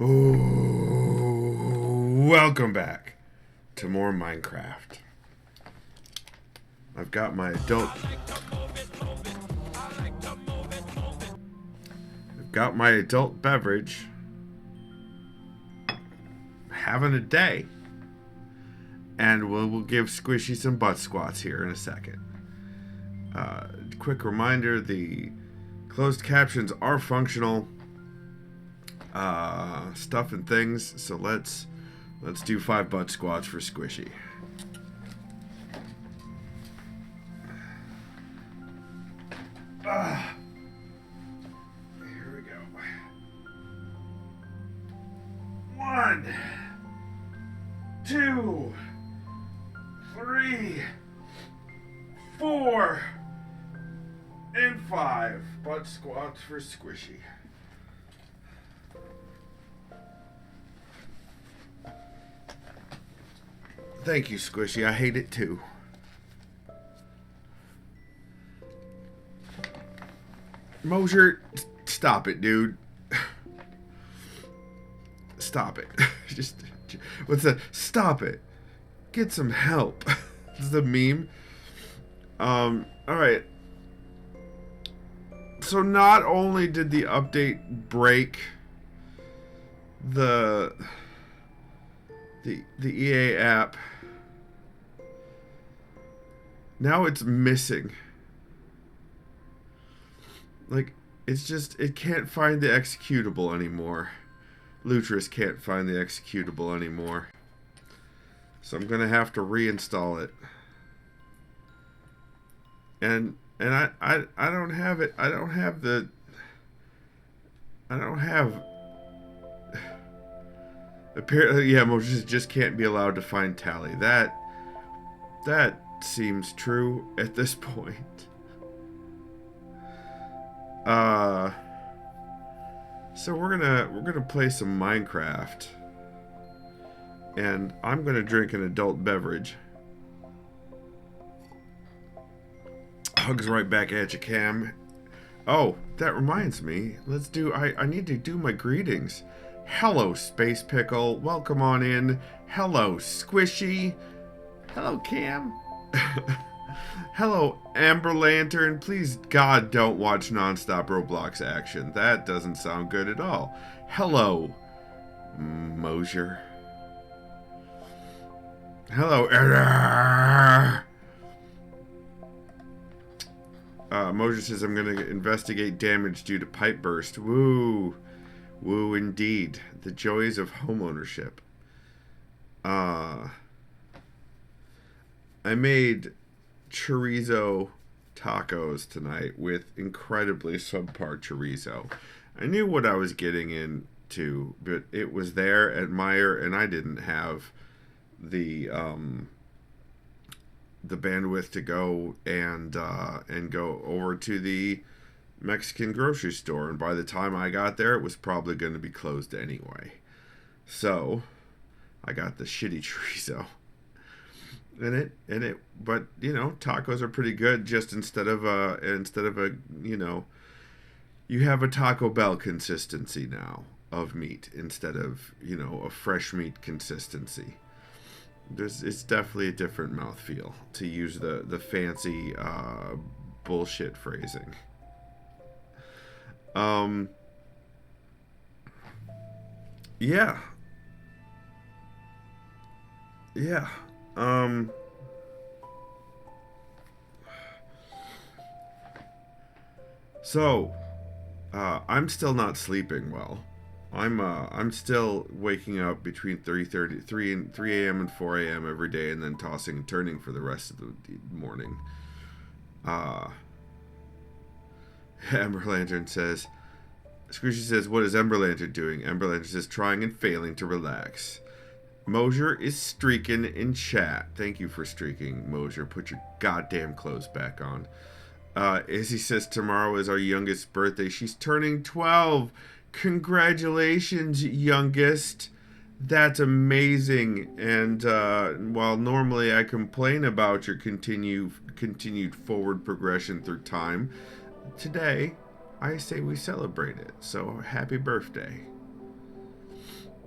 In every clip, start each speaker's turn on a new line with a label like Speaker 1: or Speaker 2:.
Speaker 1: Ooh, welcome back to more Minecraft. I've got my adult beverage. Having a day. And we'll give Squishy some butt squats here in a second. Quick reminder, the closed captions are functional. Stuff and things, so let's do 5 butt squats for Squishy. Here we go. 1, 2, 3, 4, and 5 butt squats for Squishy. Thank you, Squishy. I hate it too. Mosier, stop it, dude. Stop it. Stop it. Get some help. This is the meme. Alright. So not only did the update break the EA app, now it's missing. Like, it can't find the executable anymore. Lutris can't find the executable anymore. So I'm gonna have to reinstall it. And I don't have it. I don't have apparently, yeah, Moses just can't be allowed to find tally. That seems true at this point. So we're gonna play some Minecraft, and I'm gonna drink an adult beverage. Hugs right back at you, Cam. Oh, that reminds me. I need to do my greetings. Hello, Space Pickle. Welcome on in. Hello, Squishy. Hello, Cam. Hello, Amber Lantern. Please, God, don't watch nonstop Roblox action. That doesn't sound good at all. Hello, Mosier. Hello, Mosier says, I'm going to investigate damage due to pipe burst. Woo. Woo, indeed. The joys of homeownership. I made chorizo tacos tonight with incredibly subpar chorizo. I knew what I was getting into, but it was there at Meyer, and I didn't have the bandwidth to go and go over to the Mexican grocery store, and by the time I got there, it was probably going to be closed anyway. So I got the shitty chorizo. But you know, tacos are pretty good. Just instead of a, you know, you have a Taco Bell consistency now of meat instead of, you know, a fresh meat consistency. It's definitely a different mouthfeel, to use the fancy bullshit phrasing. Yeah. So, I'm still not sleeping well. I'm still waking up between 3 a.m. and 4 a.m. every day, and then tossing and turning for the rest of the morning. Ember Lantern says, Squishy says, what is Ember Lantern doing? Ember Lantern says, trying and failing to relax. Mosier is streaking in chat. Thank you for streaking, Mosier. Put your goddamn clothes back on. Izzy says tomorrow is our youngest birthday. She's turning 12. Congratulations, youngest. That's amazing. And while normally I complain about your continued forward progression through time, today I say we celebrate it. So happy birthday.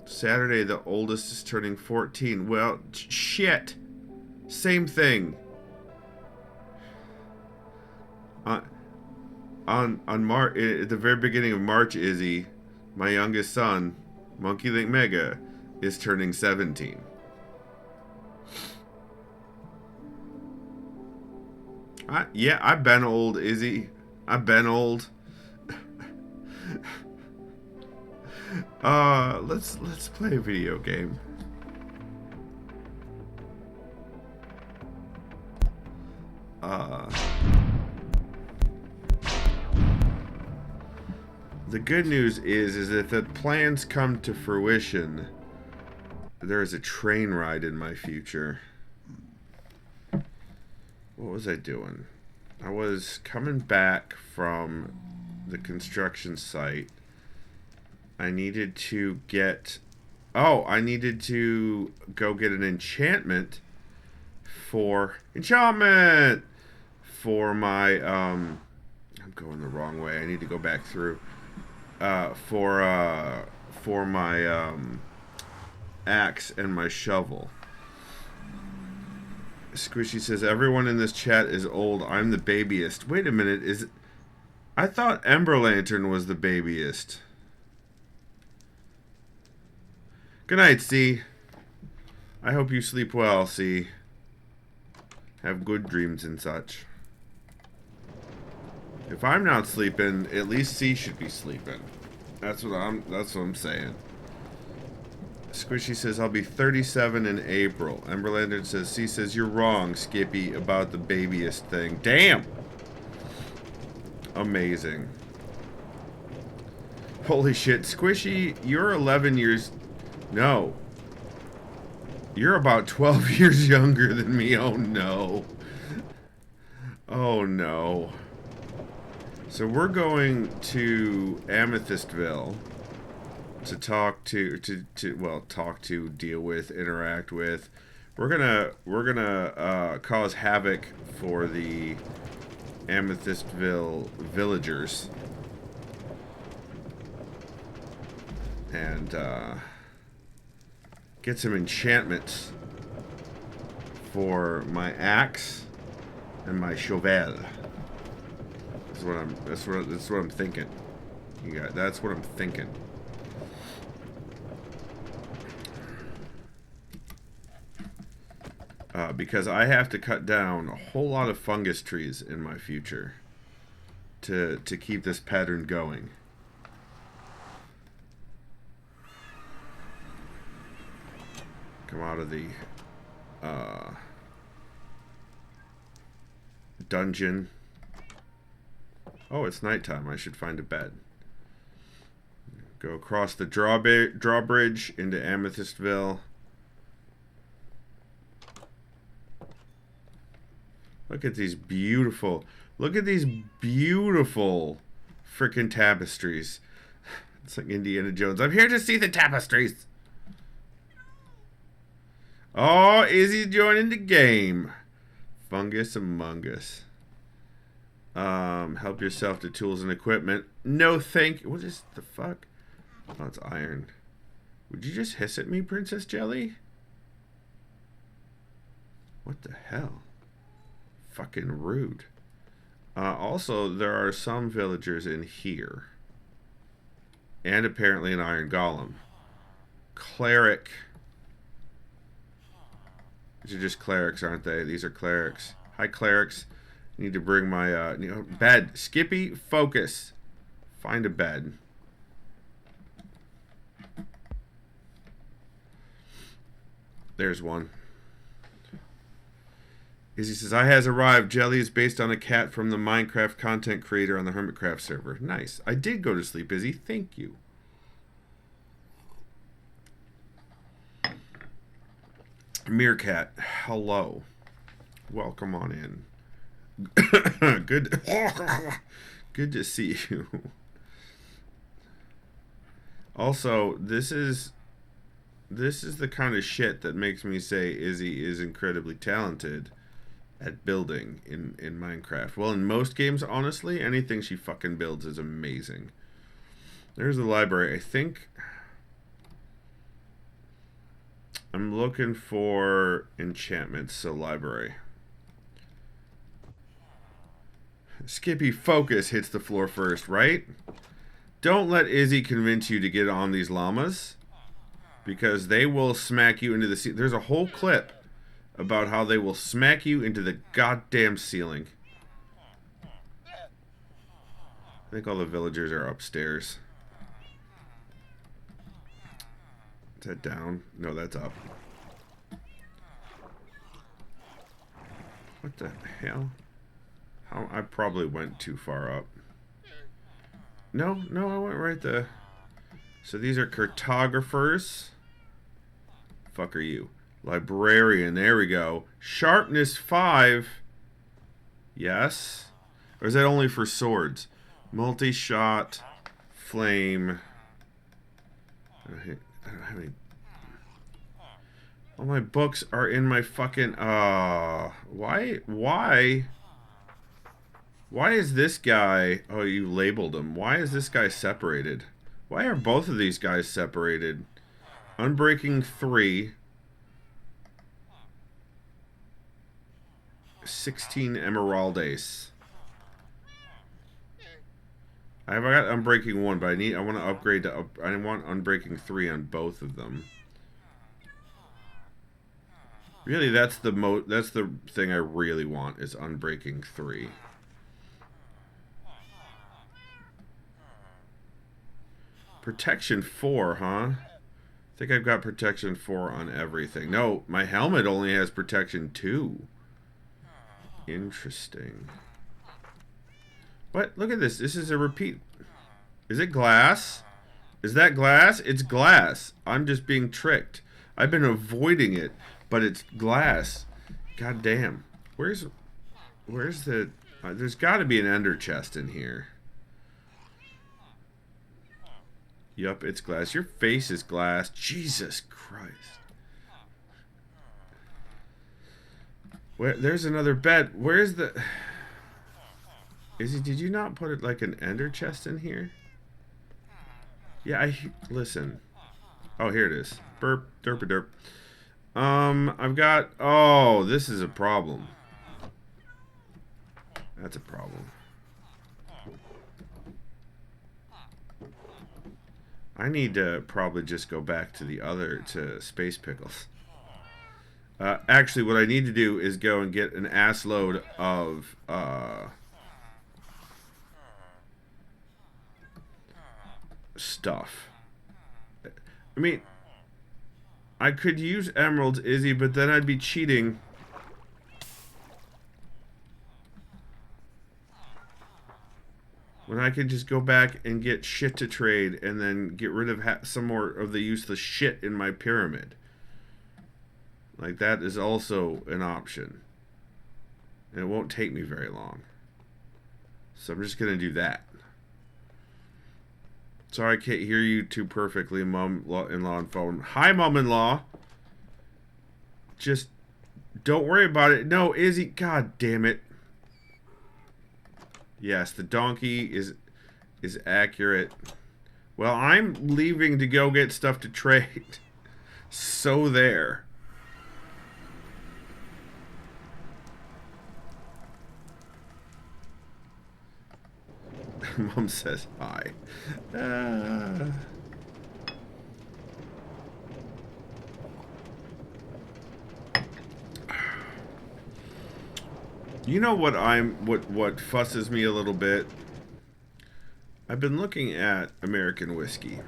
Speaker 1: Saturday, the oldest is turning 14. Well, shit. Same thing. On March, at the very beginning of March, Izzy, my youngest son, Monkey Link Mega, is turning 17. Yeah, I've been old, Izzy. I've been old. Let's play a video game. The good news is that if the plans come to fruition, there is a train ride in my future. What was I doing? I was coming back from the construction site. I needed to get... Oh, I needed to go get an enchantment for... Enchantment! For my... I'm going the wrong way. I need to go back through. For my axe and my shovel. Squishy says, everyone in this chat is old. I'm the babyest. Wait a minute. Is it... I thought Ember Lantern was the babyest. Good night, C. I hope you sleep well, C. Have good dreams and such. If I'm not sleeping, at least C should be sleeping. That's what I'm saying. Squishy says, I'll be 37 in April. Ember Lantern says, C says, you're wrong, Skippy, about the babyest thing. Damn! Amazing. Holy shit, Squishy, you're 11 years... No. You're about 12 years younger than me. Oh, no. Oh, no. So we're going to Amethystville to talk to deal with, interact with. We're gonna cause havoc for the Amethystville villagers, and get some enchantments for my axe and my shovel. That's what I'm thinking. That's what I'm thinking. Because I have to cut down a whole lot of fungus trees in my future to keep this pattern going. Come out of the dungeon. Oh, it's nighttime. I should find a bed. Go across the drawbridge into Amethystville. Look at these beautiful frickin' tapestries. It's like Indiana Jones. I'm here to see the tapestries. Oh, Izzy's joining the game. Fungus Among Us. Help yourself to tools and equipment. No thank you. What is the fuck? Oh, it's iron. Would you just hiss at me, Princess Jelly? What the hell? Fucking rude. Also, there are some villagers in here. And apparently an iron golem. Cleric. These are just clerics, aren't they? These are clerics. Hi, clerics. Need to bring my bed. Skippy, focus. Find a bed. There's one. Izzy says, I has arrived. Jelly is based on a cat from the Minecraft content creator on the Hermitcraft server. Nice. I did go to sleep, Izzy. Thank you. Meerkat, hello. Welcome on in. Good to see you. Also, this is the kind of shit that makes me say Izzy is incredibly talented at building in Minecraft. Well, in most games, honestly, anything she fucking builds is amazing. There's the library. I think I'm looking for enchantments, so library. Skippy, focus hits the floor first, right? Don't let Izzy convince you to get on these llamas, because they will smack you into the ceiling. There's a whole clip about how they will smack you into the goddamn ceiling. I think all the villagers are upstairs. Is that down? No, that's up. What the hell? I probably went too far up. No, I went right there. So these are cartographers. Fuck are you? Librarian, there we go. Sharpness 5. Yes. Or is that only for swords? Multi-shot, flame. I don't have any. All my books are in my fucking why is this guy, oh, you labeled him. Why is this guy separated? Why are both of these guys separated? Unbreaking 3. 16 emeraldes. I've got Unbreaking 1, but I want to upgrade to I want Unbreaking 3 on both of them. Really, that's the thing I really want is Unbreaking 3. Protection 4, huh? I think I've got Protection 4 on everything. No, my helmet only has Protection 2. Interesting. What? Look at this. This is a repeat. Is it glass? Is that glass? It's glass. I'm just being tricked. I've been avoiding it, but it's glass. God damn. Where's the... there's got to be an ender chest in here. Yup, it's glass. Your face is glass. Jesus Christ. There's another bed. Where's the... Did you not put it like an ender chest in here? Yeah, listen. Oh, here it is. Burp, derp, derp. I've got... Oh, this is a problem. That's a problem. I need to probably just go back to to Space Pickles. Actually, what I need to do is go and get an ass load of, stuff. I mean, I could use emeralds, Izzy, but then I'd be cheating. When I could just go back and get shit to trade and then get rid of some more of the useless shit in my pyramid. Like, that is also an option. And it won't take me very long. So I'm just going to do that. Sorry I can't hear you too perfectly, Mom-in-law on phone. Hi, Mom-in-law. Just don't worry about it. No, Izzy, god damn it. Yes, the donkey is accurate. Well, I'm leaving to go get stuff to trade. So there. Mom says hi. You know what what fusses me a little bit? I've been looking at American whiskey,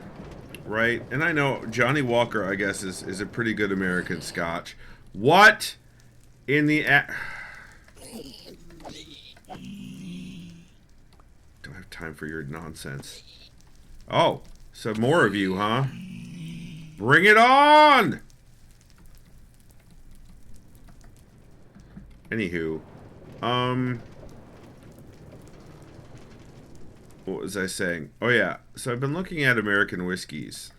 Speaker 1: right? And I know Johnny Walker, I guess, is a pretty good American Scotch. What in the don't have time for your nonsense. Oh, so more of you, huh? Bring it on! Anywho, what was I saying? Oh yeah, so I've been looking at American whiskeys,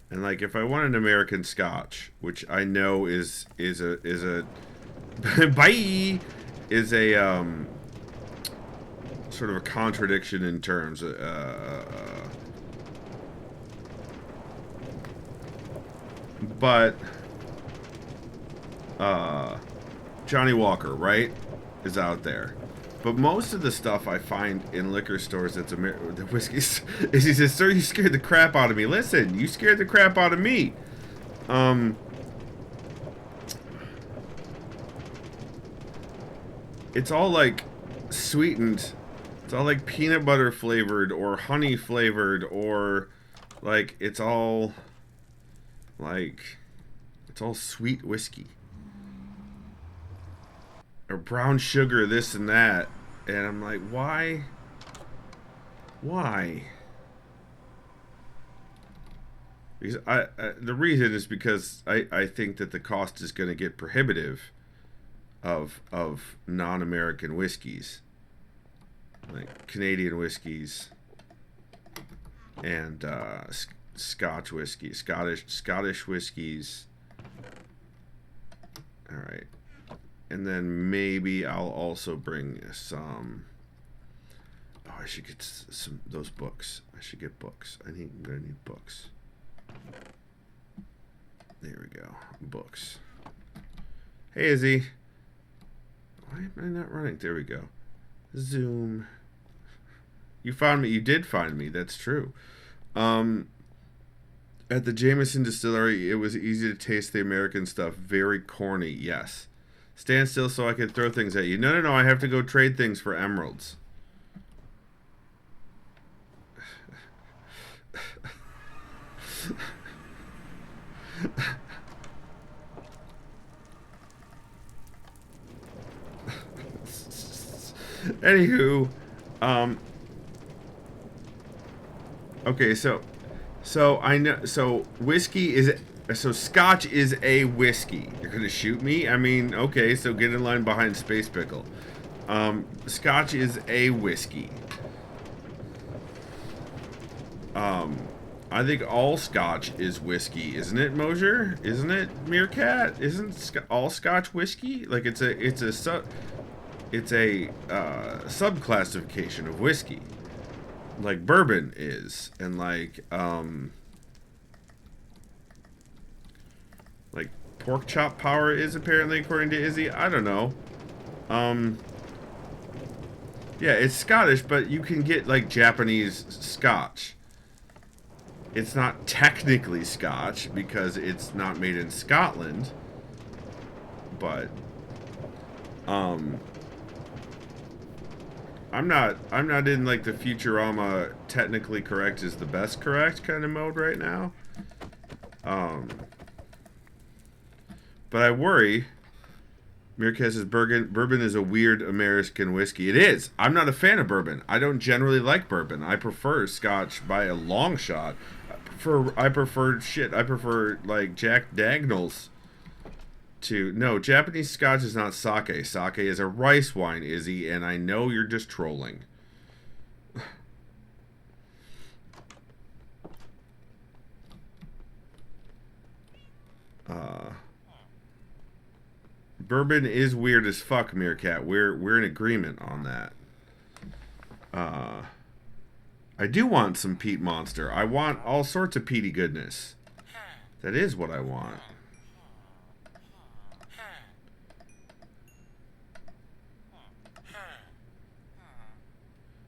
Speaker 1: and like if I want an American Scotch, which I know is a bye is a sort of a contradiction in terms. But uh, Johnny Walker, right, is out there. But most of the stuff I find in liquor stores that's the whiskeys is he says, "Sir, you scared the crap out of me." Listen, you scared the crap out of me. It's all like sweetened. It's all like peanut butter flavored or honey flavored or like it's all sweet whiskey. Or brown sugar, this and that. And I'm like, why? Why? Because the reason is because I think that the cost is going to get prohibitive of non-American whiskeys. Like Canadian whiskeys and Scotch whiskey, Scottish whiskeys. All right. And then maybe I'll also bring some. Oh, I should get some those books. I should get books. I'm gonna need books. There we go. Books. Hey, Izzy. Why am I not running? There we go. Zoom. You found me. You did find me. That's true. At the Jameson Distillery, it was easy to taste the American stuff. Very corny. Yes. Stand still so I can throw things at you. No. I have to go trade things for emeralds. Anywho, okay, so I know, so whiskey is, so Scotch is a whiskey. You're gonna shoot me? I mean, okay, so get in line behind Space Pickle. Scotch is a whiskey. I think all Scotch is whiskey, isn't it, Mosier? Isn't it, Meerkat? Isn't all Scotch whiskey? Like it's a sub-classification of whiskey, like bourbon is, and like pork chop power is, apparently, according to Izzy. I don't know. Yeah, it's Scottish, but you can get like Japanese Scotch. It's not technically Scotch because it's not made in Scotland, but I'm not in like the Futurama technically correct is the best correct kind of mode right now. But I worry. Meerkat says bourbon is a weird American whiskey. It is. I'm not a fan of bourbon. I don't generally like bourbon. I prefer Scotch by a long shot. I prefer like Jack Daniels to. No, Japanese Scotch is not sake. Sake is a rice wine, Izzy, and I know you're just trolling. Bourbon is weird as fuck, Meerkat. We're in agreement on that. I do want some peat monster. I want all sorts of peaty goodness. That is what I want.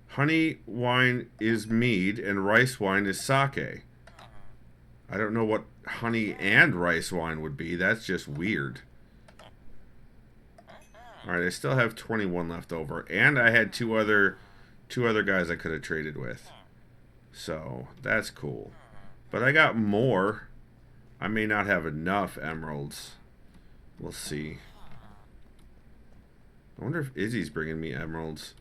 Speaker 1: Honey wine is mead and rice wine is sake. I don't know what honey and rice wine would be. That's just weird. Alright, I still have 21 left over. And I had two other guys I could have traded with. So, that's cool. But I got more. I may not have enough emeralds. We'll see. I wonder if Izzy's bringing me emeralds.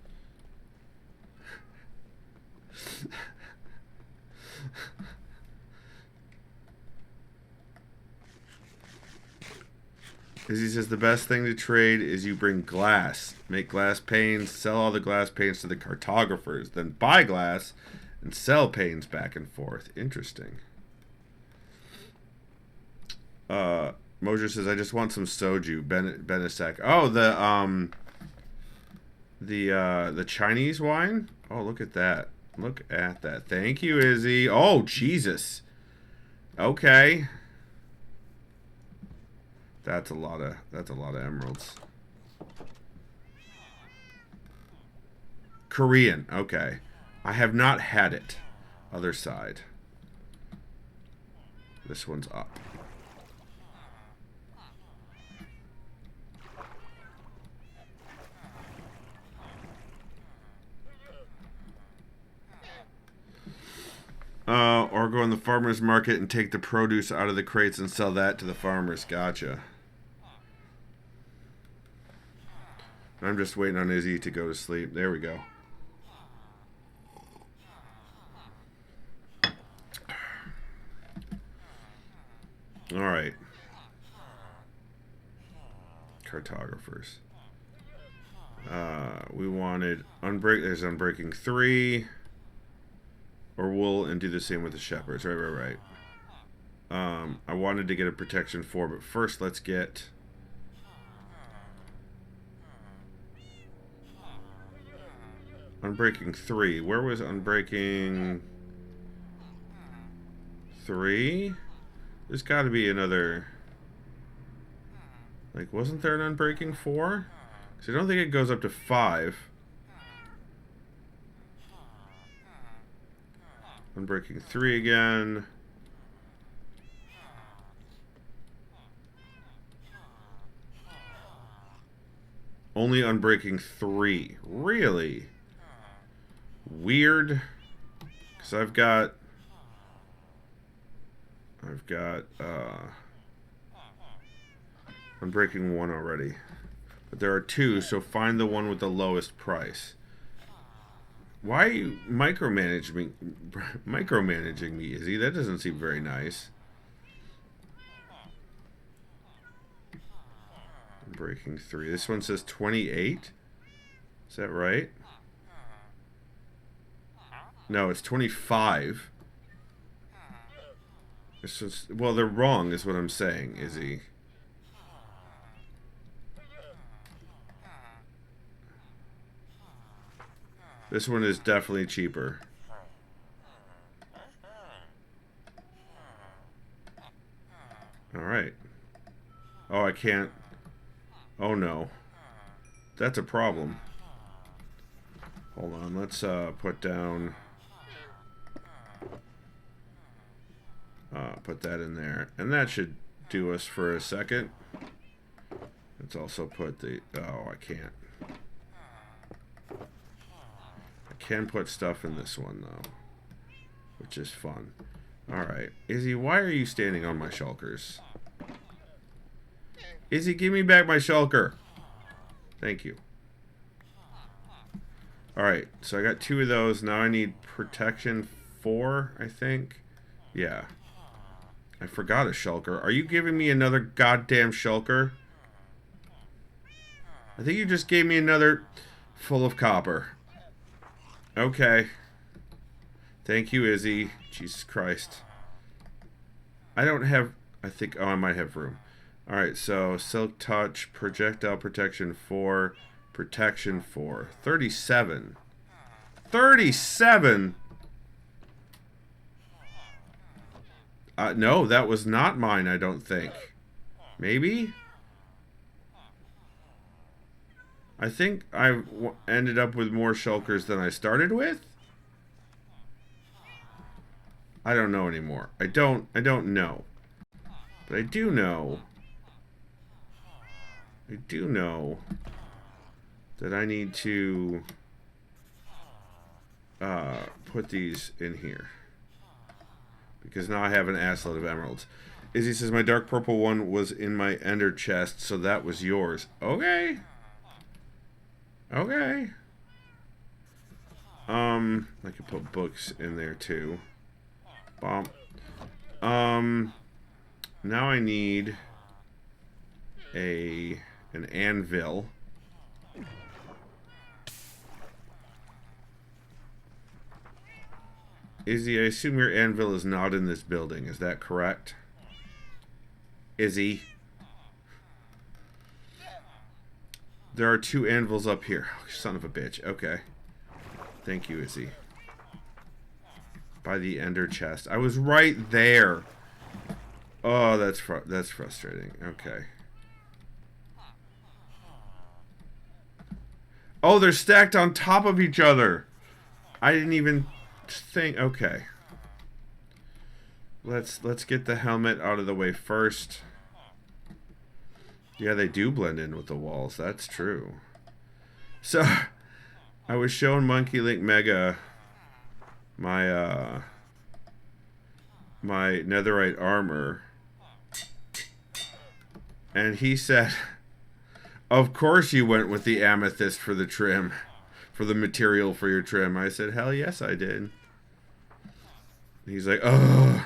Speaker 1: Izzy says the best thing to trade is you bring glass. Make glass panes, sell all the glass panes to the cartographers, then buy glass and sell panes back and forth. Interesting. Mosier says I just want some soju. Benesek. Oh, the Chinese wine? Oh, look at that. Look at that. Thank you, Izzy. Oh, Jesus. Okay. That's a lot of emeralds. Korean, okay. I have not had it. Other side. This one's up. Or go in the farmer's market and take the produce out of the crates and sell that to the farmers. Gotcha. I'm just waiting on Izzy to go to sleep. There we go. Alright. Cartographers. We wanted there's Unbreaking 3. Or wool and do the same with the shepherds. Right. I wanted to get a protection 4, but first let's get Unbreaking 3. Where was Unbreaking 3? There's got to be another. Like, wasn't there an Unbreaking 4? Because I don't think it goes up to 5. Unbreaking 3 again. Only Unbreaking 3. Really? Weird. Because I've got Unbreaking 1 already. But there are 2, so find the one with the lowest price. Why are you micromanaging me, Izzy? That doesn't seem very nice. Breaking 3. This one says 28. Is that right? No, it's 25. It's just, well, they're wrong is what I'm saying, Izzy. This one is definitely cheaper. Alright. Oh, I can't. Oh, no. That's a problem. Hold on. Let's put down... put that in there. And that should do us for a second. Let's also put the... Oh, I can't. Can put stuff in this one though, which is fun. Alright, Izzy, why are you standing on my shulkers? Izzy, give me back my shulker. Thank you. Alright, so I got 2 of those. Now I need protection 4, I think. Yeah. I forgot a shulker. Are you giving me another goddamn shulker? I think you just gave me another full of copper. Okay. Thank you, Izzy. Jesus Christ. I don't have... I think... Oh, I might have room. Alright, so Silk Touch, Projectile Protection 4, Protection 4. 37. 37?! No, that was not mine, I don't think. Maybe? I think I ended up with more shulkers than I started with. I don't know anymore. I don't know. But I do know that I need to put these in here. Because now I have an assload of emeralds. Izzy says my dark purple one was in my ender chest, so that was yours. Okay. Okay. I could put books in there too. Bomb. Now I need an anvil. Izzy, I assume your anvil is not in this building. Is that correct? Izzy. There are 2 anvils up here. Oh, son of a bitch. Okay. Thank you, Izzy. By the ender chest. I was right there. Oh, that's frustrating. Okay. Oh, they're stacked on top of each other. I didn't even think. Okay. Let's get the helmet out of the way first. Yeah, they do blend in with the walls. That's true. So, I was showing Monkey Link Mega my my netherite armor, and he said, "Of course you went with the amethyst for the trim, for the material for your trim." I said, "Hell yes, I did." He's like, "Ugh."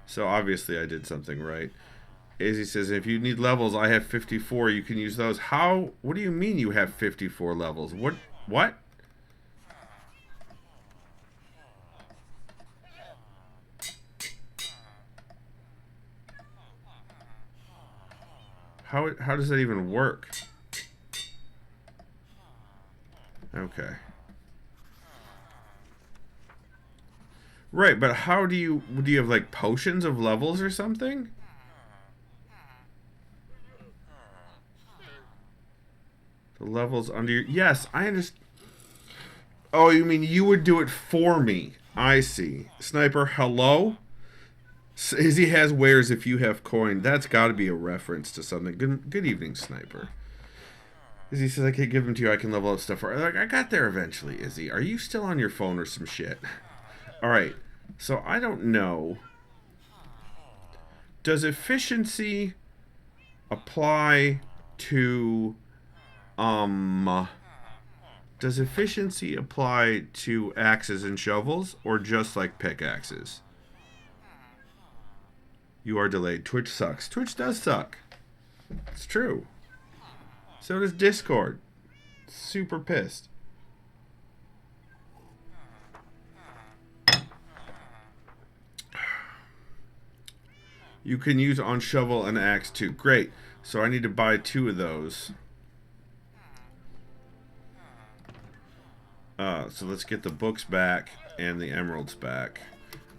Speaker 1: So obviously I did something right. Izzy says, if you need levels, I have 54. You can use those. How? What do you mean you have 54 levels? What? What? How does that even work? Okay. Right, but how do you have like potions of levels or something? The levels under your... Yes, I understand. Oh, you mean you would do it for me? I see. Sniper, hello? Izzy has wares if you have coin. That's got to be a reference to something. Good evening, Sniper. Izzy says, I can't give them to you. I can level up stuff. Like, I got there eventually, Izzy. Are you still on your phone or some shit? Alright. So, I don't know. Does efficiency apply to... Does efficiency apply to axes and shovels, or just like pickaxes? You are delayed. Twitch sucks. Twitch does suck. It's true. So does Discord. Super pissed. You can use on shovel and axe too. Great. So I need to buy 2 of those. So let's get the books back and the emeralds back.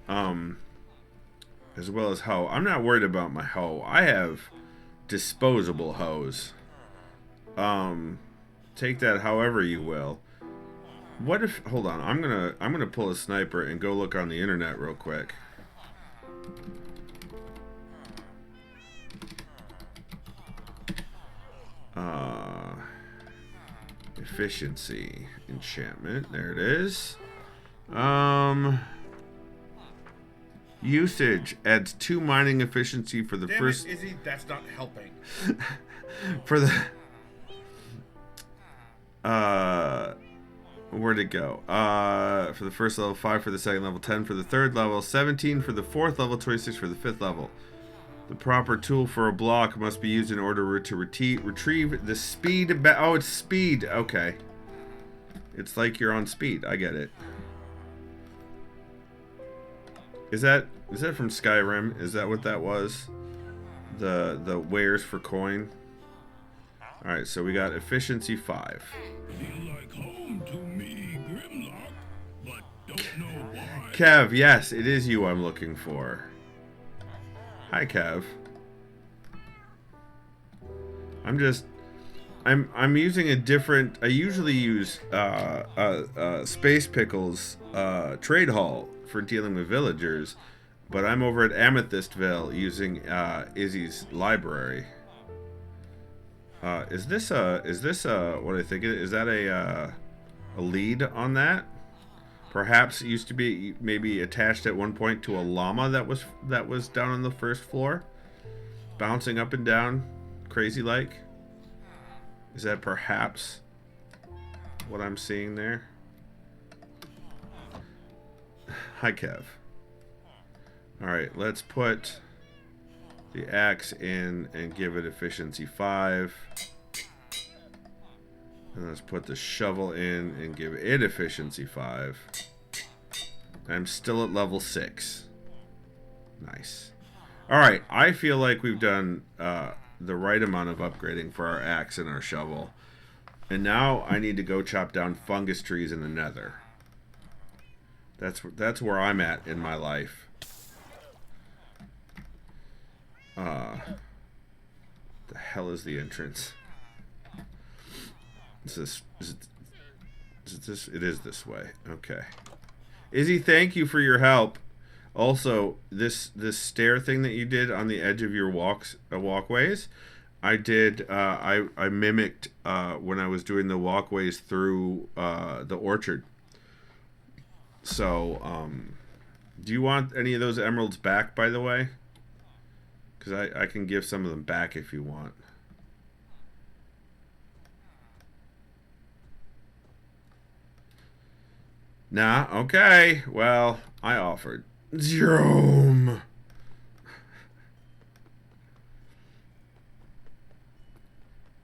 Speaker 1: As well as hoe. I'm not worried about my hoe. I have disposable hoes. Take that however you will. What if... Hold on. I'm gonna pull a sniper and go look on the internet real quick. Efficiency. Enchantment. There it is. Usage adds 2 mining efficiency for the first...
Speaker 2: Damn it, Izzy, that's not helping.
Speaker 1: For the... Where'd it go? For the first level, 5 for the second level, 10 for the third level, 17 for the fourth level, 26 for the fifth level. The proper tool for a block must be used in order to retrieve the speed... Oh, it's speed. Okay. It's like you're on speed. I get it. Is that from Skyrim? Is that what that was? The wares for coin? Alright, so we got efficiency 5.
Speaker 3: Feel like home to me, Grimlock, but don't know why.
Speaker 1: Kev, yes, it is you I'm looking for. Hi, Kev. I'm using a different... I usually use Space Pickle's trade hall for dealing with villagers, but I'm over at Amethystville using Izzy's library. Is this what I think it is? Is that a lead on that? Perhaps it used to be maybe attached at one point to a llama that was down on the first floor, bouncing up and down, crazy like. Is that perhaps what I'm seeing there? Hi, Kev. Alright, let's put the axe in and give it efficiency 5. And let's put the shovel in and give it efficiency 5. I'm still at level 6. Nice. Alright, I feel like we've done the right amount of upgrading for our axe and our shovel. And now I need to go chop down fungus trees in the nether. That's where I'm at in my life. The hell is the entrance? Is it this? It is this way. Okay. Izzy, thank you for your help. Also, this stair thing that you did on the edge of your walkways, I did. I mimicked when I was doing the walkways through the orchard. So, do you want any of those emeralds back, by the way? Because I can give some of them back if you want. Nah, okay. Well, I offered. Jerome!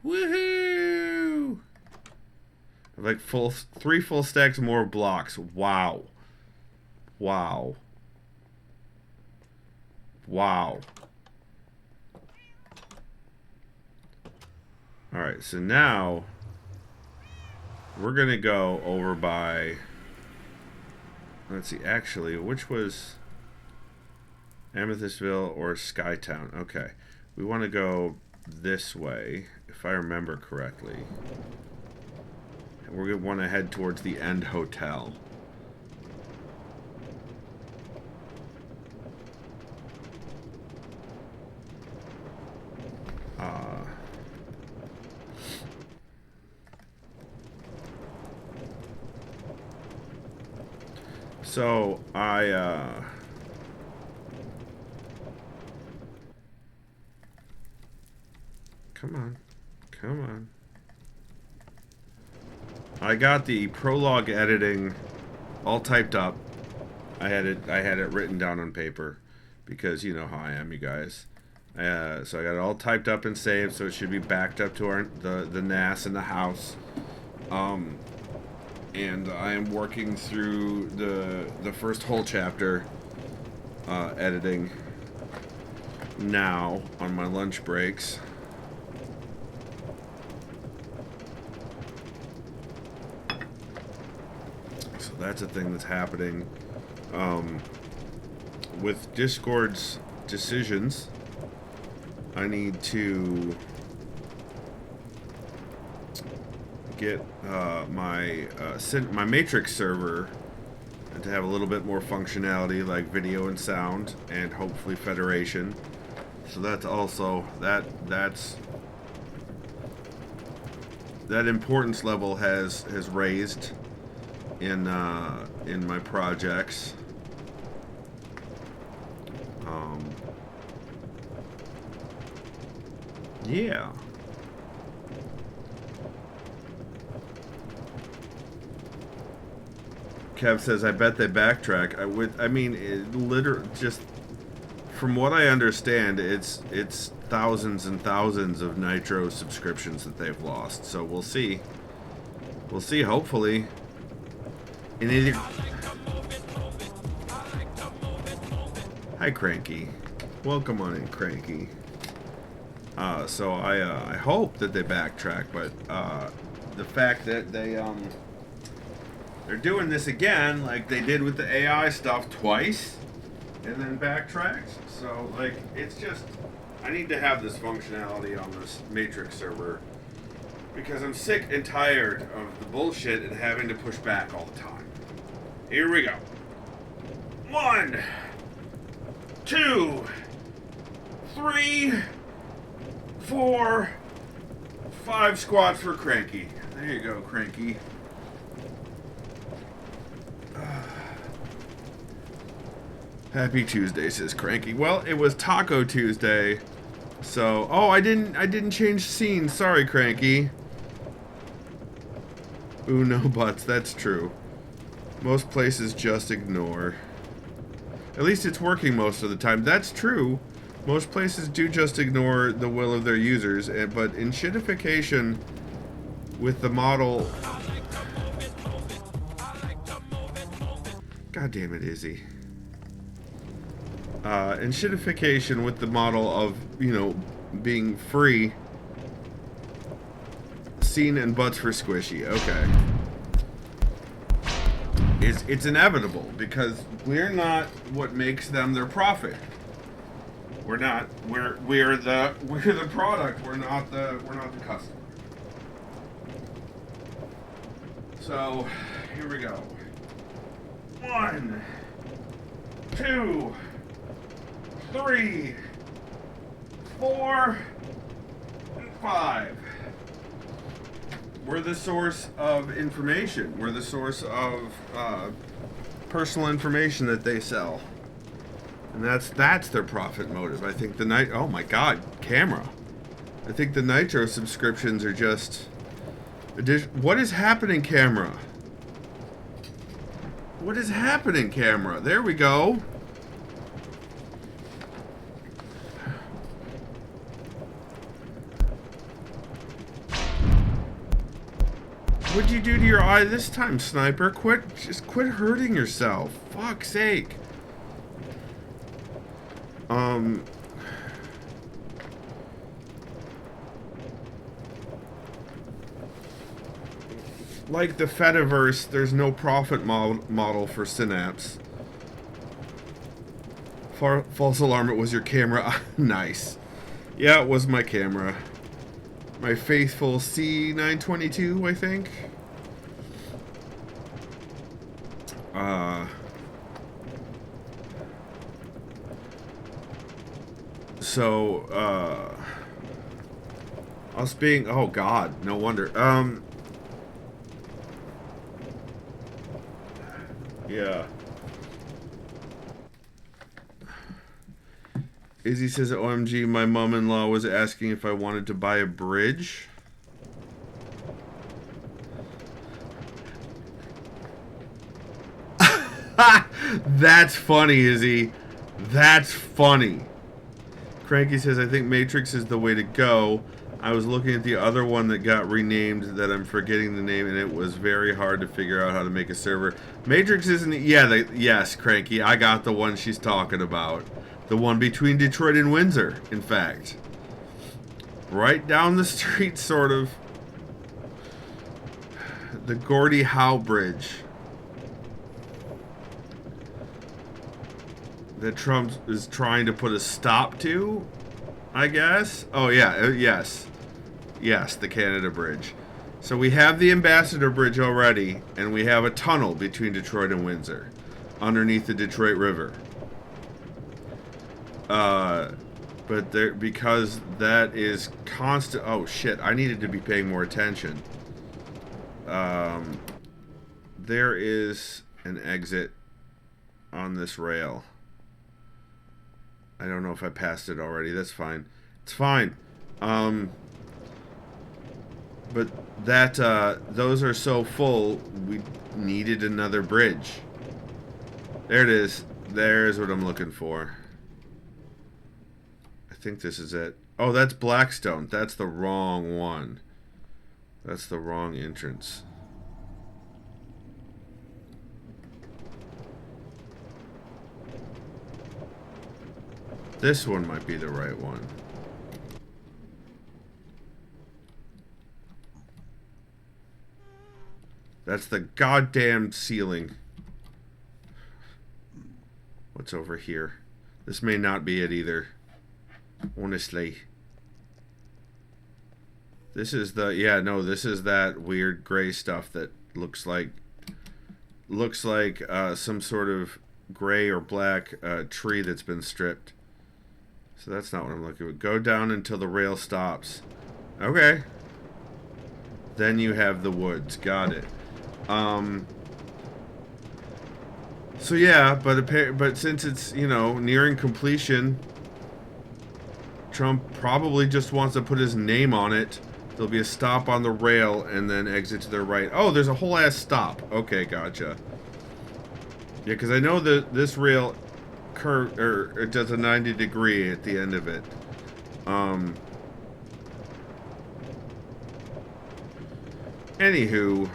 Speaker 1: Woohoo! Like three full stacks more blocks. Wow. Wow. Wow. Alright, so now we're gonna go over by, let's see, actually, which was Amethystville or Skytown? Okay. We want to go this way, if I remember correctly. And we're going to want to head towards the End Hotel. So, come on. Come on. I got the prologue editing all typed up. I had it written down on paper because you know how I am, you guys. So I got it all typed up and saved, so it should be backed up to the NAS in the house. And I am working through the first whole chapter editing now on my lunch breaks. So that's a thing that's happening. With Discord's decisions, I need to get my Matrix server to have a little bit more functionality, like video and sound, and hopefully Federation. So that's also that importance level has raised in my projects. Yeah. Kev says, I bet they backtrack. I mean, just from what I understand, it's thousands and thousands of Nitro subscriptions that they've lost. So we'll see. We'll see, hopefully. Hi, Cranky. Welcome on in, Cranky. So I hope that they backtrack, but the fact that they're doing this again, like they did with the AI stuff twice, and then backtracked. So, like, it's just, I need to have this functionality on this Matrix server, because I'm sick and tired of the bullshit and having to push back all the time. Here we go. 1, 2, 3, 4, 5 squats for Cranky. There you go, Cranky. Happy Tuesday, says Cranky. Well, it was Taco Tuesday, so I didn't change scene. Sorry, Cranky. Ooh, no buts. That's true. Most places just ignore. At least it's working most of the time. That's true. Most places do just ignore the will of their users, but in shitification with the model... God damn it, Izzy. In shitification with the model of, being free, scene and butts for squishy. Okay. It's inevitable, because we're not what makes them their profit. We're not. We're the product. We're not the customer. So, here we go. 1, 2, 3, 4, and 5. We're the source of information. We're the source of personal information that they sell. And that's their profit motive. I think oh my god, camera. I think the Nitro subscriptions are just... What is happening, camera? What is happening, camera? There we go. What'd you do to your eye this time, Sniper? Just quit hurting yourself. Fuck's sake. Like the Fediverse, there's no profit model for Synapse. False alarm, it was your camera. Nice. Yeah, it was my camera. My faithful C922, I think. Us being... Oh, God. No wonder. Yeah. Izzy says, OMG, my mom-in-law was asking if I wanted to buy a bridge. That's funny, Izzy. That's funny. Cranky says, I think Matrix is the way to go. I was looking at the other one that got renamed that I'm forgetting the name, and it was very hard to figure out how to make a server. Matrix isn't... Yeah, yes, Cranky. I got the one she's talking about. The one between Detroit and Windsor, in fact. Right down the street, sort of. The Gordie Howe Bridge. That Trump is trying to put a stop to, I guess. Oh, yeah, yes. Yes, the Canada Bridge. So we have the Ambassador Bridge already, and we have a tunnel between Detroit and Windsor, underneath the Detroit River. But there, because that is constant... Oh, shit, I needed to be paying more attention. There is an exit on this rail. I don't know if I passed it already. That's fine. It's fine. But that, those are so full, we needed another bridge. There it is. There's what I'm looking for. I think this is it. Oh, that's Blackstone. That's the wrong one. That's the wrong entrance. This one might be the right one. That's the goddamn ceiling. What's over here? This may not be it either. Honestly. This is the... Yeah, no, this is that weird gray stuff that looks like some sort of gray or black tree that's been stripped. So that's not what I'm looking at. Go down until the rail stops. Okay. Then you have the woods. Got it. So yeah, but since it's, you know, nearing completion, Trump probably just wants to put his name on it. There'll be a stop on the rail and then exit to the right. Oh, there's a whole ass stop. Okay, gotcha. Yeah, because I know that this rail curve, or it does a 90-degree at the end of it. Anywho.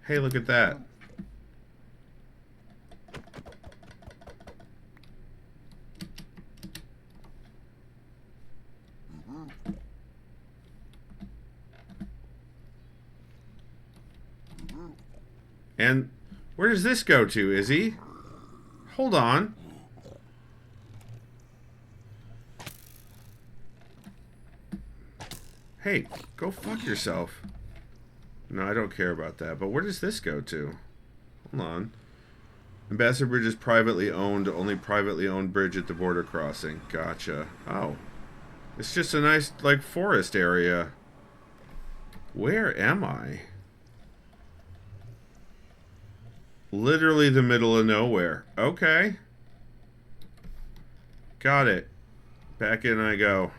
Speaker 1: Hey, look at that. And where does this go to, Izzy? Hold on. Hey, go fuck yourself. No, I don't care about that. But where does this go to? Hold on. Ambassador Bridge is privately owned. Only privately owned bridge at the border crossing. Gotcha. Oh. It's just a nice, like, forest area. Where am I? Literally the middle of nowhere. Okay. Got it. Back in I go.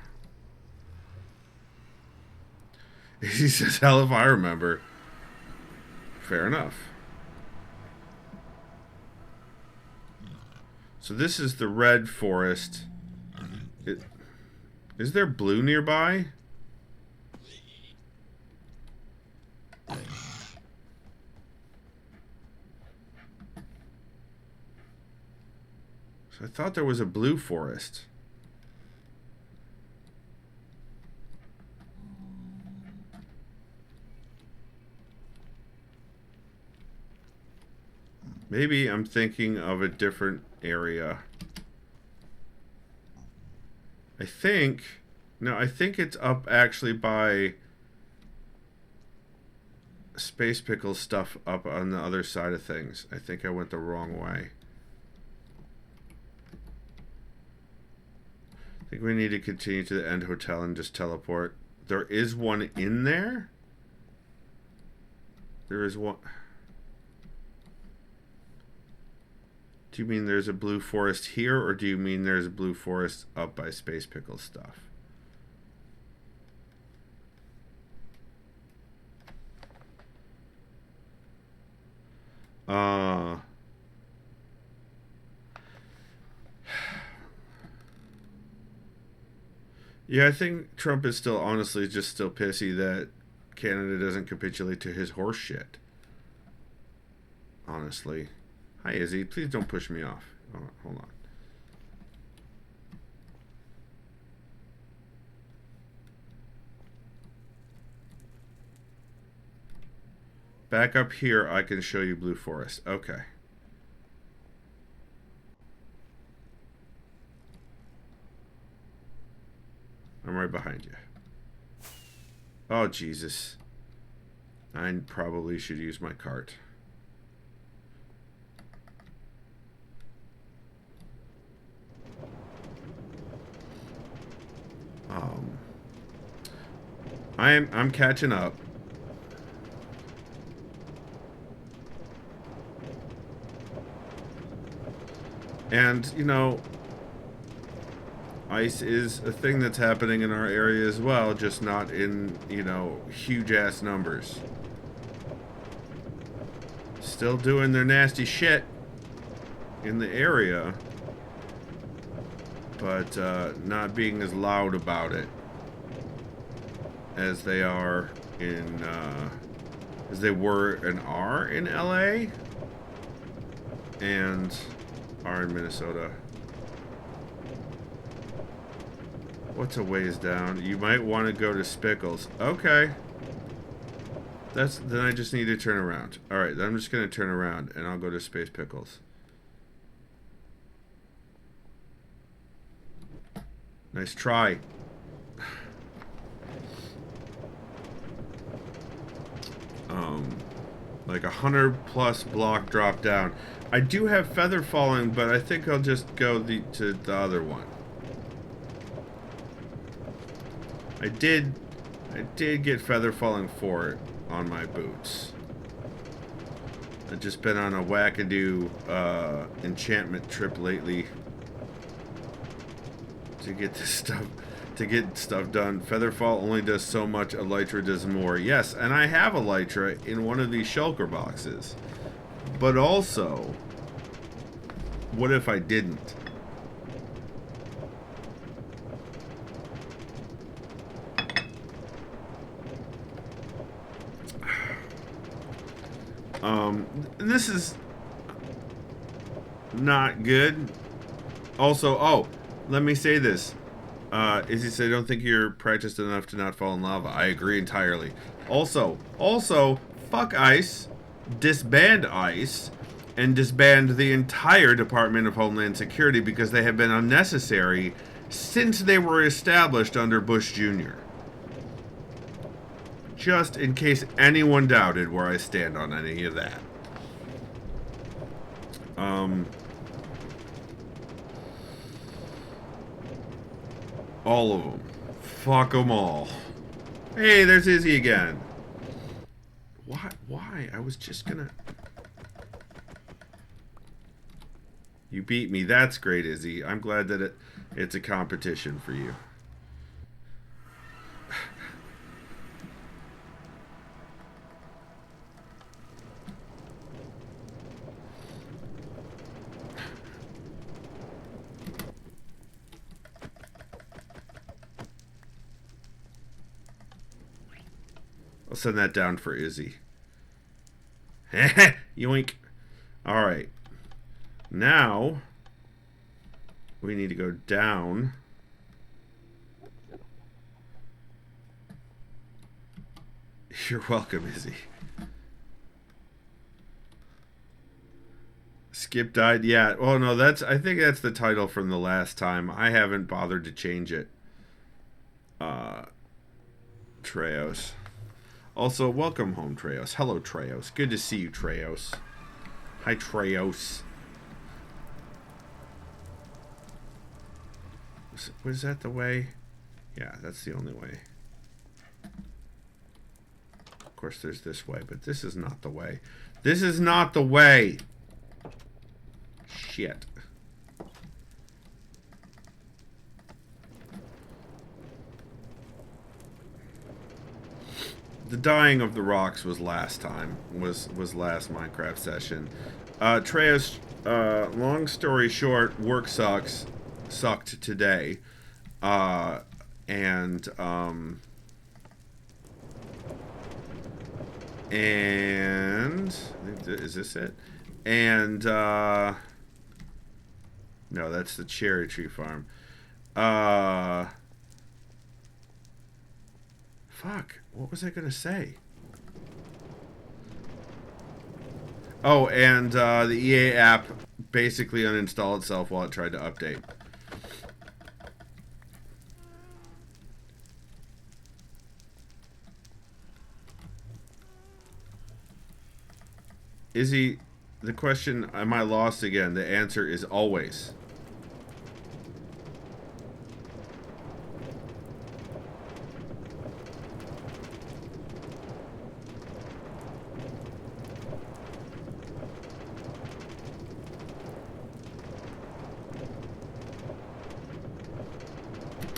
Speaker 1: He says, hell if I remember. Fair enough. So this is the red forest. Is there blue nearby? So I thought there was a blue forest. Maybe I'm thinking of a different area. I think it's up actually by Space Pickle stuff up on the other side of things. I think I went the wrong way. I think we need to continue to the end hotel and just teleport. There is one in there? There is one. Do you mean there's a blue forest here, or do you mean there's a blue forest up by Space Pickle stuff? Yeah, I think Trump is still, honestly, just still pissy that Canada doesn't capitulate to his horse shit. Honestly. Hi, Izzy. Please don't push me off. Oh, hold on. Back up here, I can show you Blue Forest. Okay. I'm right behind you. Oh, Jesus. I probably should use my cart. I'm catching up. And, you know, ice is a thing that's happening in our area as well, just not in, you know, huge-ass numbers. Still doing their nasty shit in the area, but not being as loud about it as they are in, as they were and are in LA and are in Minnesota. What's a ways down? You might want to go to Spickles. Okay. Then I just need to turn around. Alright, then I'm just going to turn around and I'll go to Space Pickles. Nice try. Like 100+ block drop down. I do have feather falling, but I think I'll just go to the other one. I did get feather falling 4 on my boots. I've just been on a wackadoo enchantment trip lately to get this stuff. To get stuff done. Featherfall only does so much, Elytra does more. Yes, and I have Elytra in one of these shulker boxes. But also, what if I didn't? This is not good. Also, oh, let me say this. Izzy said, I don't think you're practiced enough to not fall in lava. I agree entirely. Also, fuck ice, disband ice, and disband the entire Department of Homeland Security because they have been unnecessary since they were established under Bush Jr. Just in case anyone doubted where I stand on any of that. All of them. Fuck them all. Hey, there's Izzy again. What? Why? I was just gonna... You beat me. That's great, Izzy. I'm glad that it's a competition for you. I'll send that down for Izzy. Yoink. Alright. Now, we need to go down. You're welcome, Izzy. Skip died. Yeah. Oh no, I think that's the title from the last time. I haven't bothered to change it. Treos. Also, welcome home, Treos. Hello, Treos. Good to see you, Treos. Hi, Treos. Was that the way? Yeah, that's the only way. Of course, there's this way, but this is not the way. This is not the way! Shit. The dying of the rocks was last time. Was last Minecraft session. Treos, long story short, work sucked today. And is this it? And no, that's the cherry tree farm. Fuck, what was I gonna say? Oh, and the EA app basically uninstalled itself while it tried to update. Izzy, the question, am I lost again? The answer is always.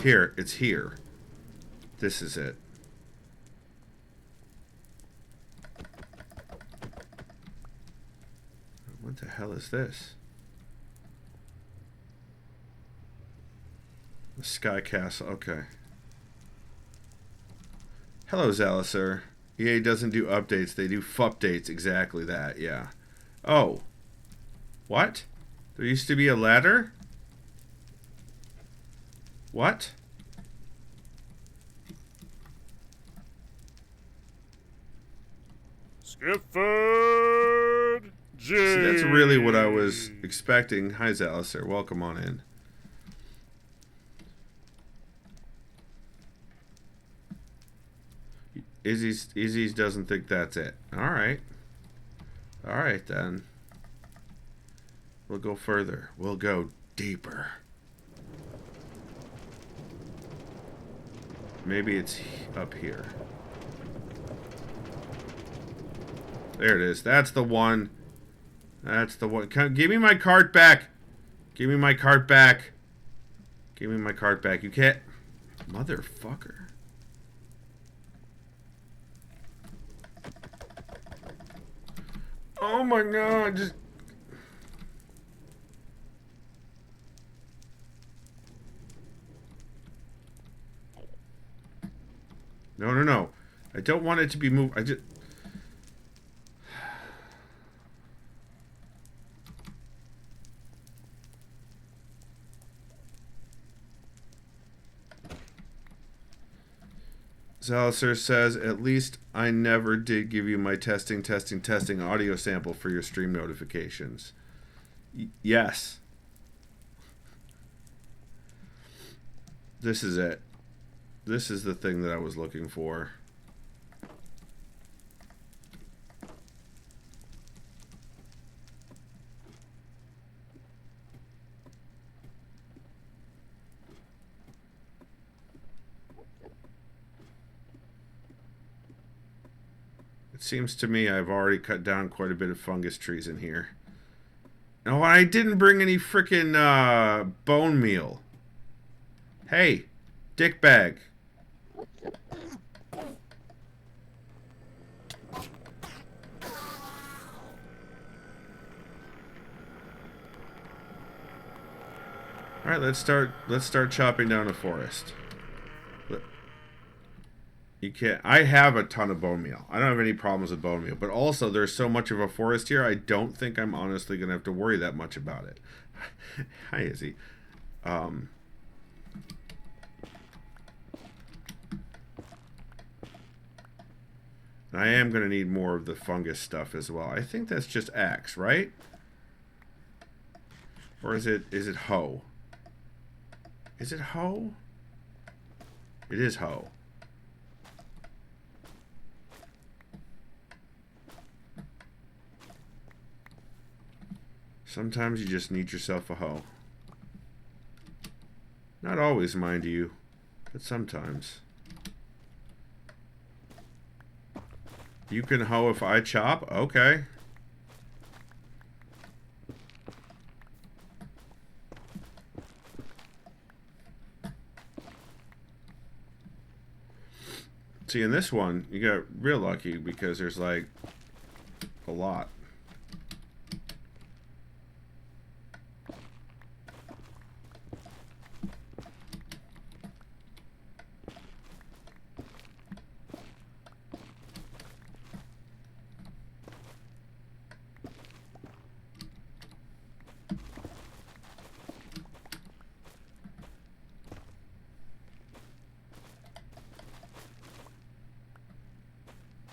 Speaker 1: Here, it's here. This is it. What the hell is this? The Sky Castle, okay. Hello, Zalisur. EA doesn't do updates, they do fupdates, exactly that, yeah. Oh. What? There used to be a ladder? What?
Speaker 2: Skifford G.
Speaker 1: See, that's really what I was expecting. Hi, Zalisur. Welcome on in. Izzy's doesn't think that's it. Alright. Alright, then. We'll go further. We'll go deeper. Maybe it's up here. There it is. That's the one. That's the one. Give me my cart back. Give me my cart back. Give me my cart back. You can't... Motherfucker. Oh my god. Just... No, no, no. I don't want it to be moved. I just... Zaliser says, at least I never did give you my testing audio sample for your stream notifications. Yes. This is it. This is the thing that I was looking for. It seems to me I've already cut down quite a bit of fungus trees in here. Oh, I didn't bring any frickin' bone meal. Hey, dickbag. Alright, let's start chopping down a forest. You can't. I have a ton of bone meal. I don't have any problems with bone meal. But also, there's so much of a forest here, I don't think I'm honestly going to have to worry that much about it. Hi, Izzy. I am going to need more of the fungus stuff as well. I think that's just axe, right? Or is it hoe? Is it hoe? It is hoe. Sometimes you just need yourself a hoe. Not always, mind you, but sometimes. You can hoe if I chop? Okay. See, in this one, you got real lucky because there's like a lot.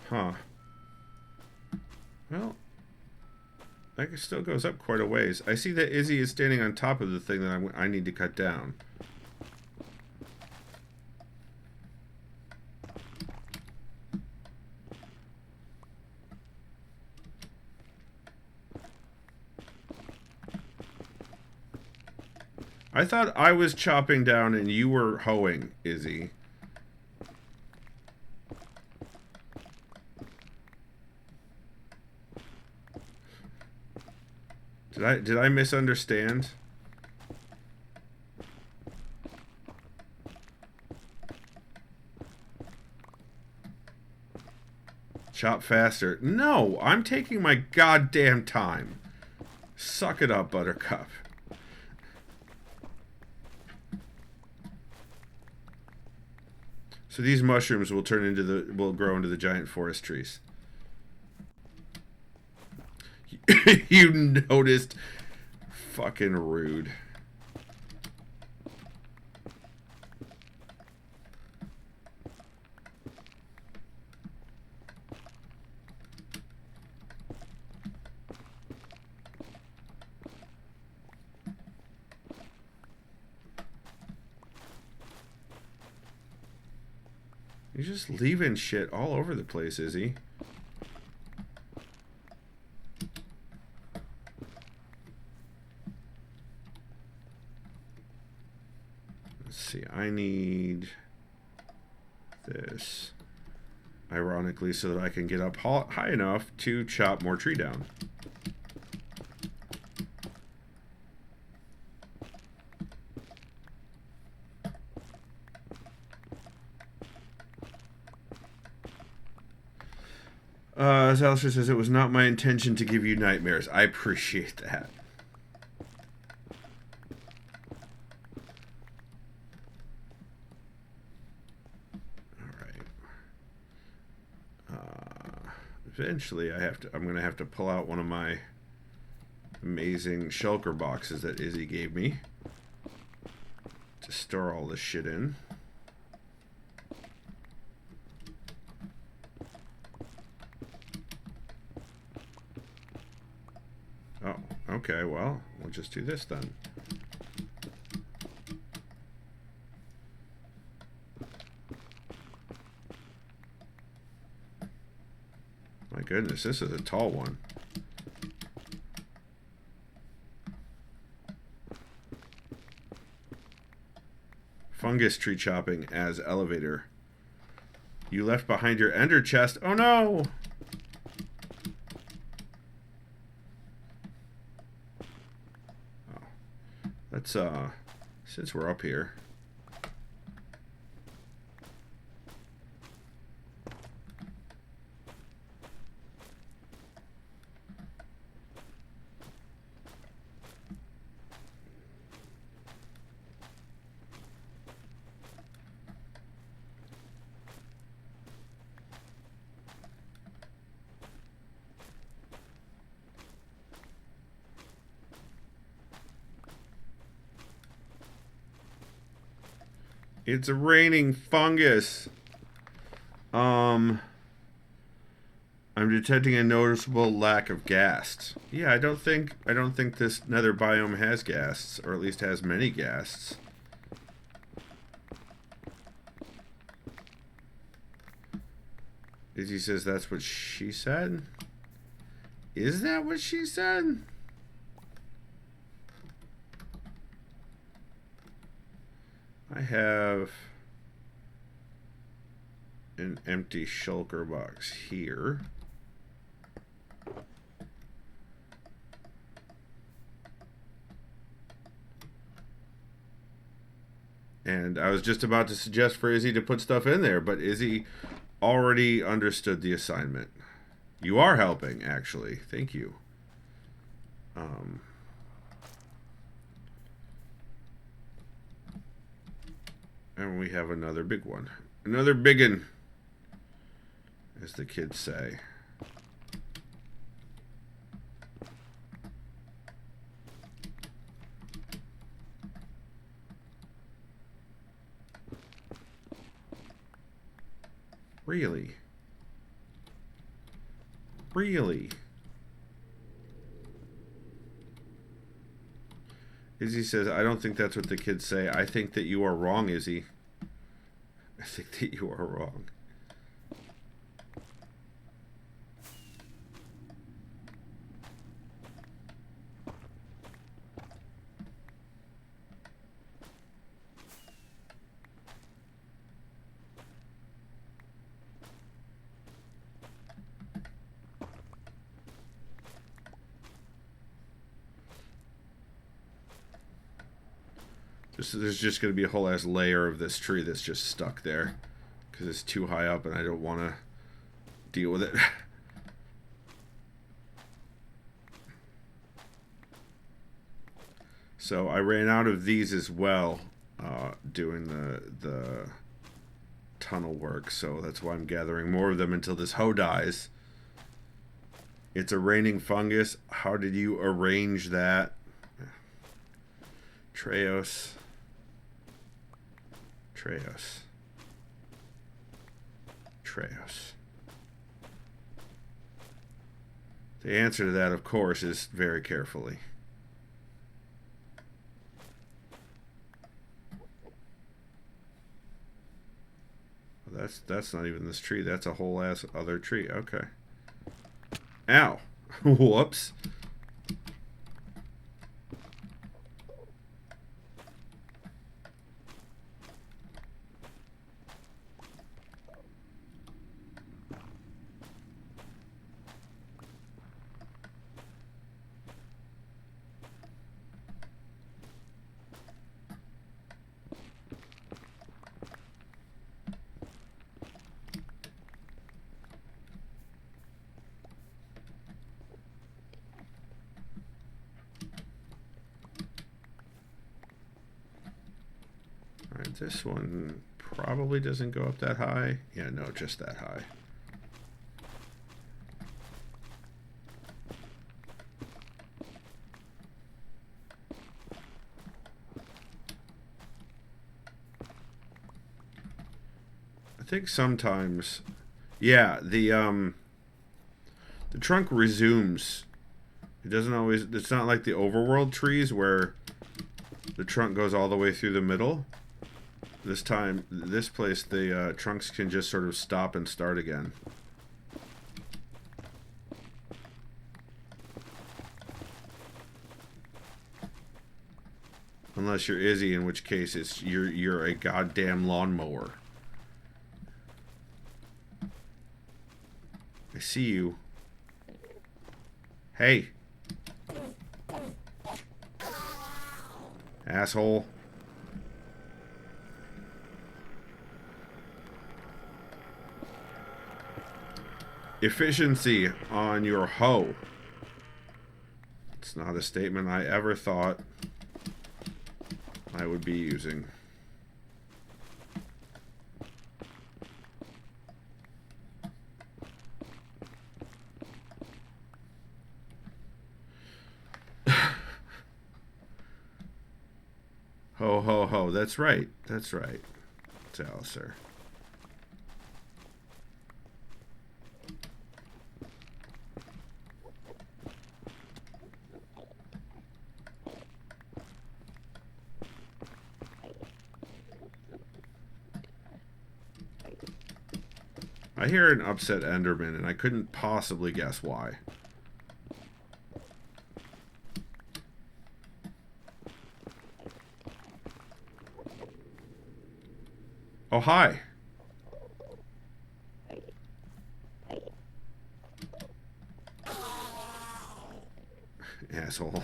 Speaker 1: Huh. Well, that still goes up quite a ways. I see that Izzy is standing on top of the thing that I need to cut down. I thought I was chopping down and you were hoeing, Izzy. Did I misunderstand? Chop faster. No, I'm taking my goddamn time. Suck it up, Buttercup. So these mushrooms will will grow into the giant forest trees. You noticed? Fucking rude. You're just leaving shit all over the place, Izzy. See, I need this, ironically, so that I can get up high enough to chop more tree down. As Alistair says, it was not my intention to give you nightmares. I appreciate that. Eventually, I'm gonna have to pull out one of my amazing shulker boxes that Izzy gave me to store all this shit in. Okay, well, we'll just do this then. My goodness, this is a tall one. Fungus tree chopping as elevator. You left behind your ender chest. Oh no! Oh. Let's, since we're up here. It's raining fungus. I'm detecting a noticeable lack of ghasts. Yeah, I don't think this nether biome has ghasts, or at least has many ghasts. Izzy says that's what she said. Is that what she said? I have an empty shulker box here. And I was just about to suggest for Izzy to put stuff in there, but Izzy already understood the assignment. You are helping, actually. Thank you. And we have another big one. Another biggin, as the kids say. Really? Really? Izzy says, I don't think that's what the kids say. I think that you are wrong, Izzy. I think that you are wrong. There's just going to be a whole ass layer of this tree that's just stuck there because it's too high up and I don't want to deal with it. So I ran out of these as well doing the tunnel work, so that's why I'm gathering more of them until this hoe dies. It's a raining fungus. How did you arrange that? Treos. The answer to that, of course, is very carefully. Well, that's not even this tree. That's a whole ass other tree. Okay. Ow. Whoops. This one probably doesn't go up that high. Yeah, no, just that high. I think sometimes, yeah, the trunk resumes It doesn't always... It's not like the overworld trees where the trunk goes all the way through the middle. This time, this place, the trunks can just sort of stop and start again. Unless you're Izzy, in which case it's you're a goddamn lawnmower. I see you. Hey. Asshole. Efficiency on your hoe. It's not a statement I ever thought I would be using. Ho, ho, ho. That's right. That's right. It's Alistair. I hear an upset Enderman, and I couldn't possibly guess why. Oh, hi. Asshole.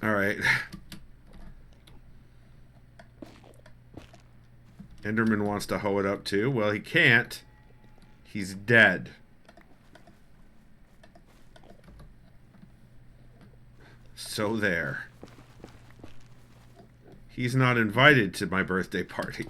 Speaker 1: Alright. Enderman wants to hoe it up too. Well, he can't. He's dead. So there. He's not invited to my birthday party.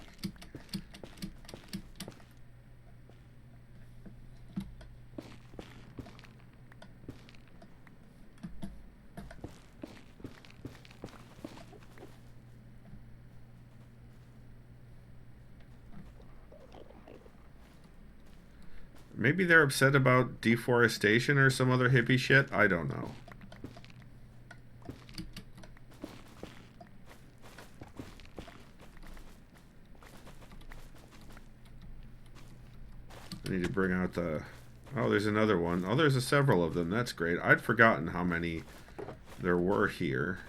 Speaker 1: Maybe they're upset about deforestation or some other hippie shit. I don't know. I need to bring out the... Oh, there's another one. Oh, there's several of them. That's great. I'd forgotten how many there were here.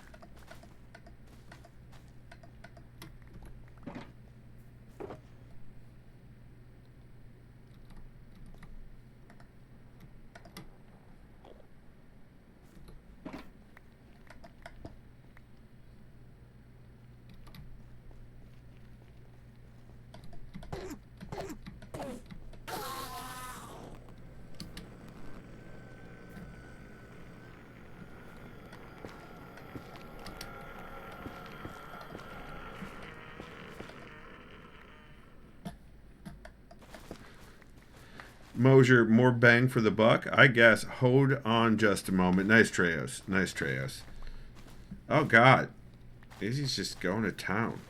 Speaker 1: Mosier, more bang for the buck? I guess. Hold on just a moment. Nice Treos. Nice Treos. Oh, God. Izzy's just going to town.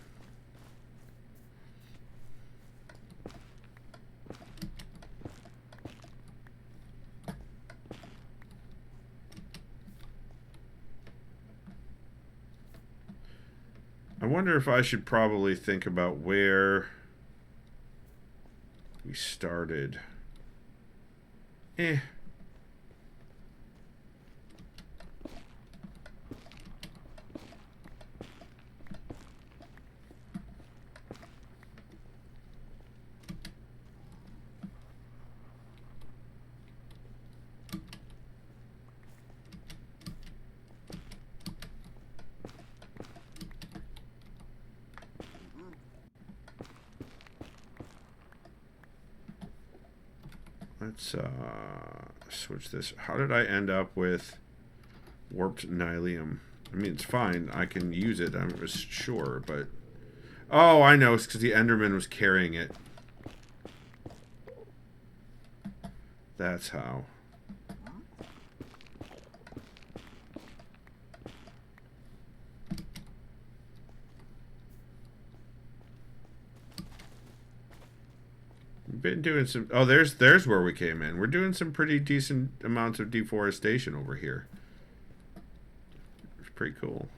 Speaker 1: I wonder if I should probably think about where we started. Let's switch this. How did I end up with warped nylium? I mean, it's fine. I can use it. I'm sure, but... Oh, I know. It's because the Enderman was carrying it. That's how. Been doing some... Oh, there's where we came in. We're doing some pretty decent amounts of deforestation over here. pretty cool.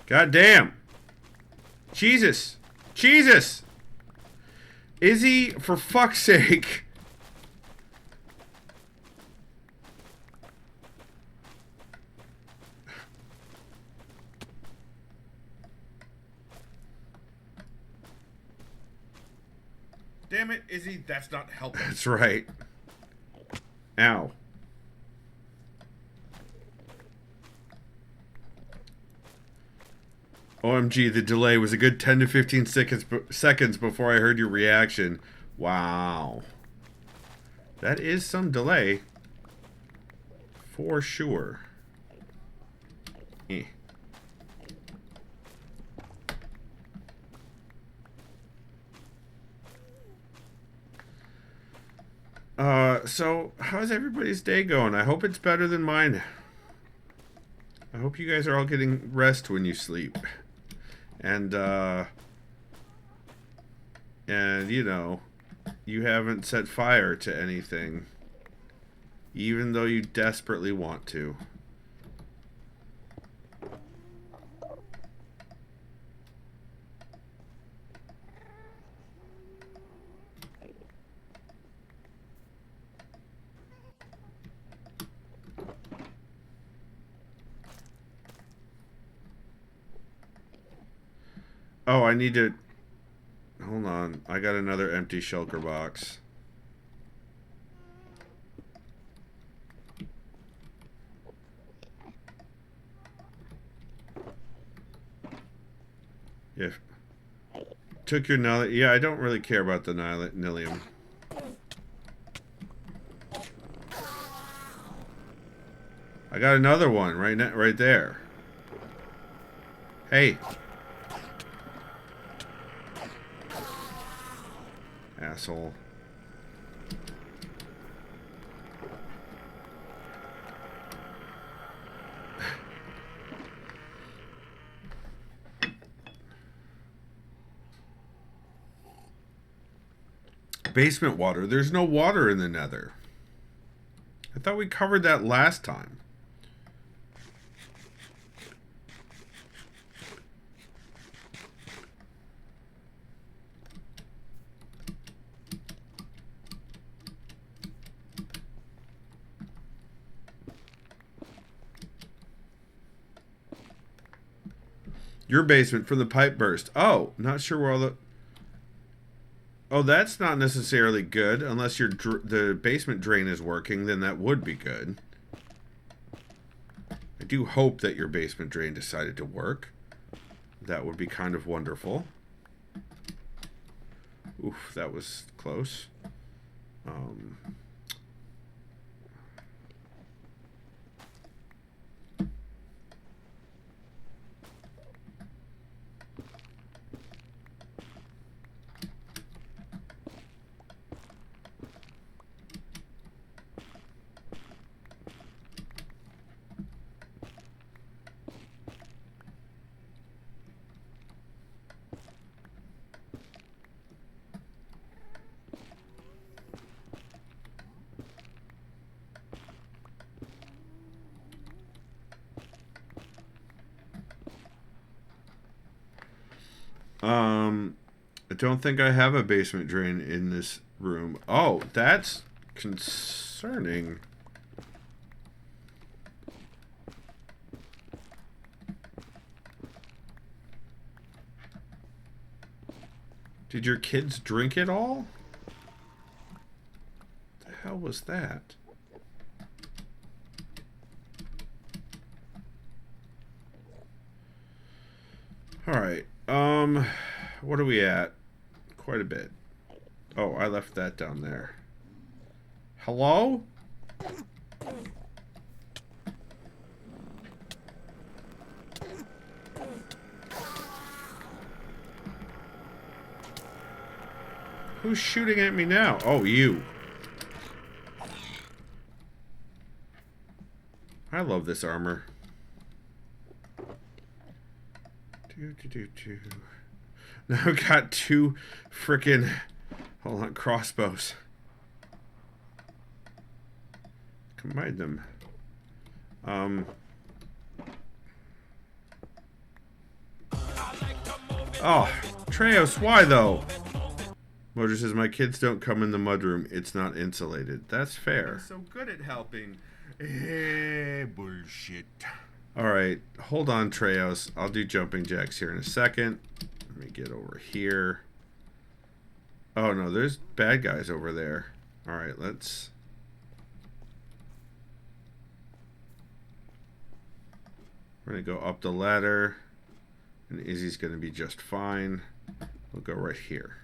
Speaker 1: God damn. Jesus. Jesus. Izzy, for fuck's sake.
Speaker 2: Damn it, Izzy, that's not helping.
Speaker 1: That's right. Ow. OMG, the delay was a good 10 to 15 seconds before I heard your reaction. Wow. That is some delay. For sure. Eh. So, how's everybody's day going? I hope it's better than mine. I hope you guys are all getting rest when you sleep. And you know, you haven't set fire to anything, even though you desperately want to. Oh, I need to... Hold on. I got another empty shulker box. Yeah. Took your Nile... Yeah, I don't really care about the Nilium. I got another one right there. Hey. Asshole. Basement water. There's no water in the Nether. I thought we covered that last time. Your basement from the pipe burst. Oh, not sure where all the... Oh, that's not necessarily good. Unless the basement drain is working, then that would be good. I do hope that your basement drain decided to work. That would be kind of wonderful. Oof, that was close. I don't think I have a basement drain in this room. Oh, that's concerning. Did your kids drink it all? What the hell was that? Alright, what are we at? Quite a bit. Oh, I left that down there. Hello? Who's shooting at me now? Oh, you. I love this armor. Now I've got 2 frickin', hold on, crossbows. Combine them. Oh, Treos, why though? Mojo says, my kids don't come in the mudroom. It's not insulated. That's fair.
Speaker 2: I'm so good at helping. Bullshit.
Speaker 1: Alright, hold on, Treos. I'll do jumping jacks here in a second. Let me get over here. Oh no, there's bad guys over there. Alright, let's... We're gonna go up the ladder. And Izzy's gonna be just fine. We'll go right here.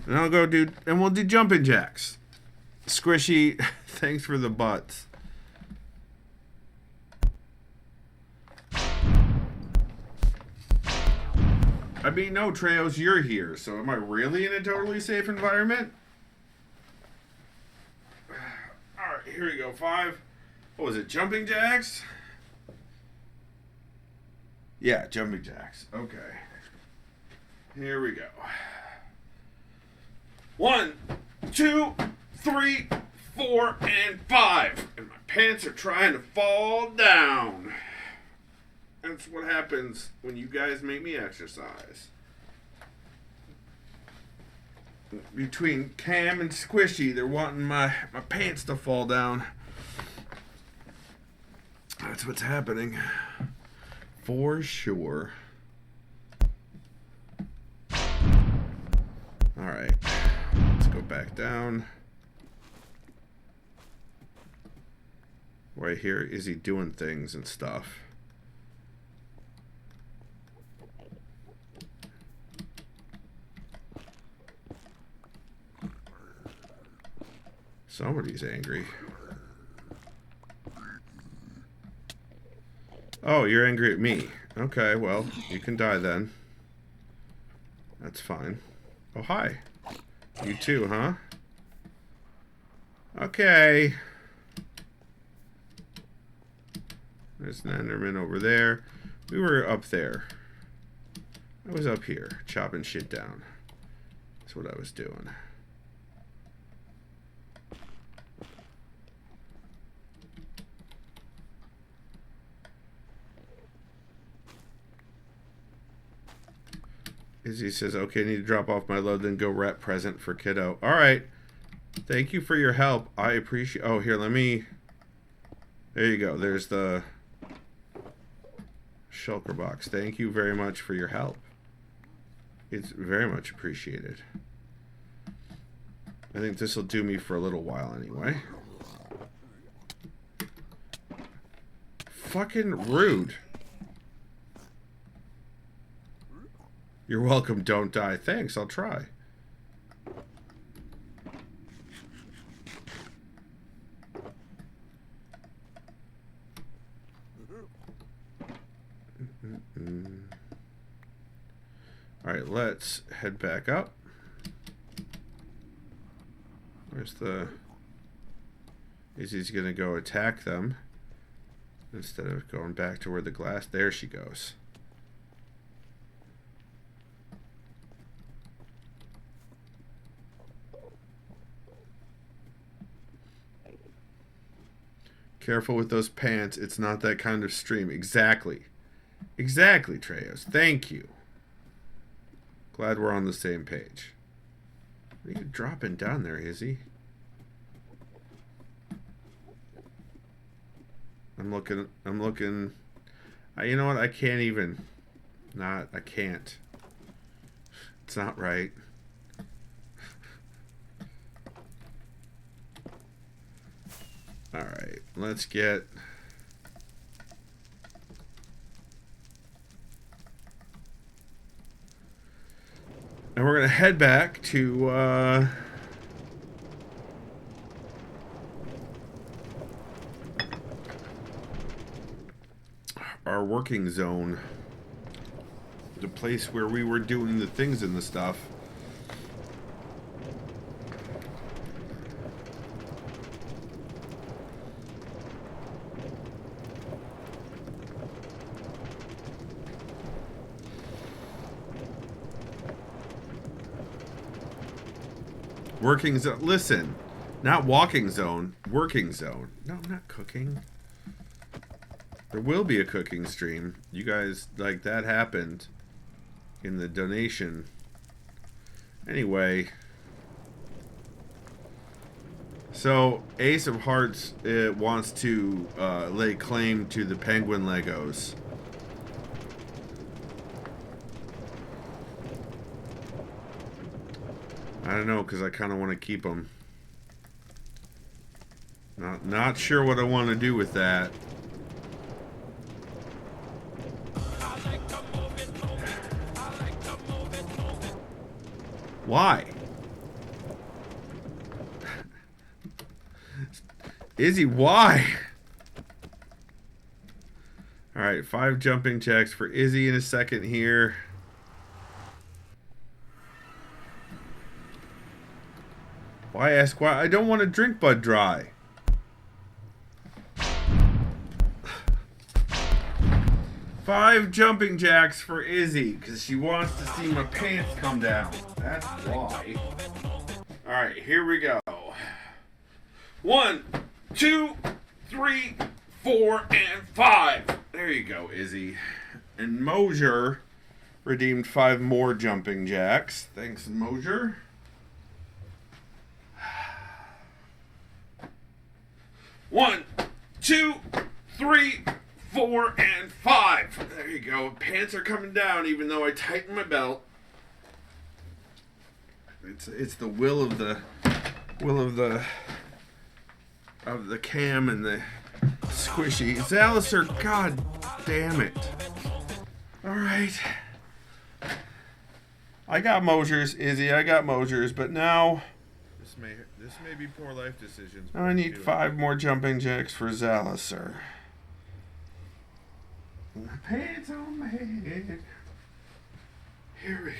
Speaker 1: And I'll go do... And we'll do jumping jacks. Squishy, thanks for the butts. I mean, no, Treos, you're here, so am I really in a totally safe environment? Alright, here we go. 5. What was it? Jumping jacks? Yeah, jumping jacks. Okay. Here we go. 1, 2, 3, 4, and 5. And my pants are trying to fall down. That's what happens when you guys make me exercise. Between Cam and Squishy, they're wanting my pants to fall down. That's what's happening. For sure. Alright. Let's go back down. Right here, is he doing things and stuff? Somebody's angry. Oh, you're angry at me. Okay, well, you can die then. That's fine. Oh, hi. You too, huh? Okay. There's an Enderman over there. We were up there. I was up here, chopping shit down. That's what I was doing. Izzy says, okay, I need to drop off my load, then go wrap present for kiddo. Alright. Thank you for your help. I appreciate... Oh, here, let me... There you go. There's the... shulker box. Thank you very much for your help. It's very much appreciated. I think this will do me for a little while anyway. Fucking rude. You're welcome, don't die. Thanks, I'll try. Alright, let's head back up. Where's the... Izzy's gonna go attack them. Instead of going back to where the glass... There she goes. Careful with those pants. It's not that kind of stream. Exactly. Exactly, Treos. Thank you. Glad we're on the same page. What are you dropping down there, Izzy? I'm looking. You know what? I can't even. I can't. It's not right. Alright, let's get... And we're going to head back to, our working zone. The place where we were doing the things and the stuff. Working zone. Listen, not walking zone. Working zone. No, I'm not cooking. There will be a cooking stream. You guys, like, that happened in the donation. Anyway. So, Ace of Hearts wants to lay claim to the penguin Legos. I don't know, because I kind of want to keep them. Not sure what I want to do with that. Why? Izzy, why? Alright, 5 jumping jacks for Izzy in a second here. Why ask why? I don't want to drink Bud Dry. Five jumping jacks for Izzy, because she wants to see my pants come down. That's why. Alright, here we go. 1, 2, 3, 4, and 5. There you go, Izzy. And Mosier redeemed 5 more jumping jacks. Thanks, Mosier. One, 2, 3, 4, and 5. There you go. Pants are coming down, even though I tighten my belt. It's the will of the cam and the squishy. Zaliser, god damn it. Alright. I got Mosiers, Izzy, I got Mosiers, but now
Speaker 2: This may be poor life decisions.
Speaker 1: I need 5 more jumping jacks for Zaliser. Pants on my head. Here we go.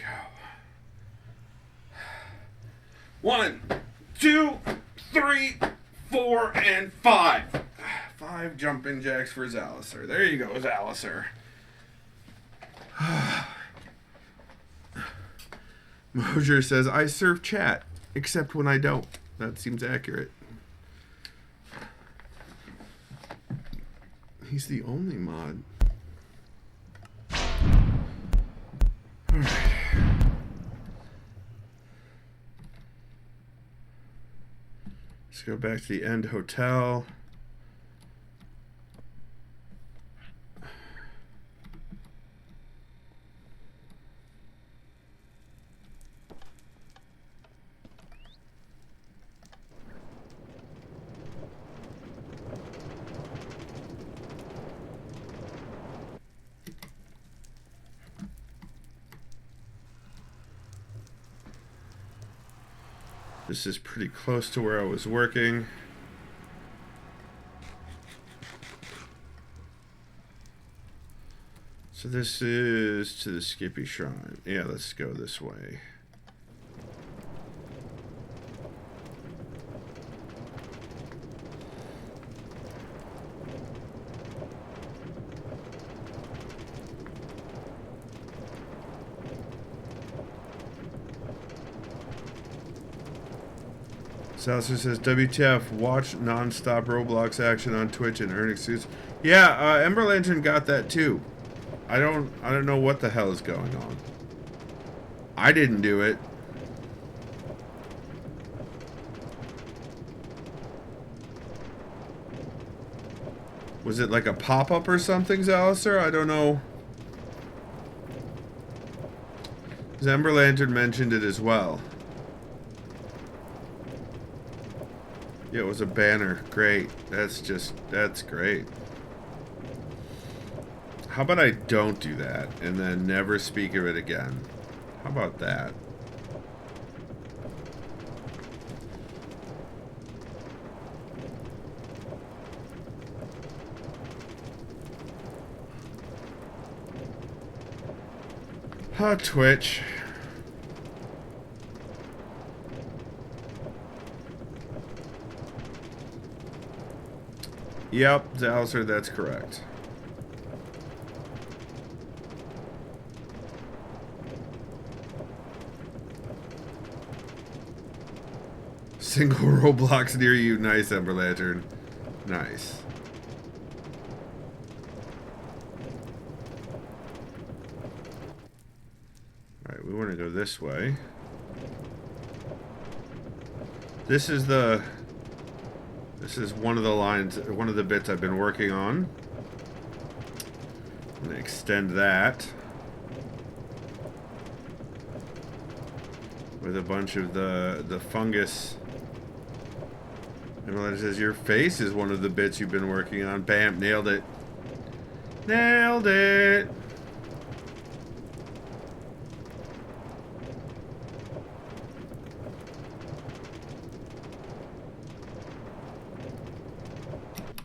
Speaker 1: 1, 2, 3, 4, and 5. 5 jumping jacks for Zaliser. There you go, Zaliser. Mosier says, I surf chat, except when I don't. That seems accurate. He's the only mod. Alright. Let's go back to the End Hotel. This is pretty close to where I was working. So this is to the Skippy Shrine. Yeah, let's go this way. Salsa says, WTF, watch non-stop Roblox action on Twitch and earn excuse. Yeah, Ember Lantern got that too. I don't know what the hell is going on. I didn't do it. Was it like a pop-up or something, Zaliser? I don't know. Ember Lantern mentioned it as well. Yeah, it was a banner. Great. That's great. How about I don't do that and then never speak of it again? How about that? Twitch. Yep, Zaliser, that's correct. Single Roblox near you. Nice, Ember Lantern. Nice. Alright, we want to go this way. This is one of the lines, one of the bits I've been working on. I'm going to extend that with a bunch of the fungus. And it says your face is one of the bits you've been working on. Bam, nailed it. Nailed it.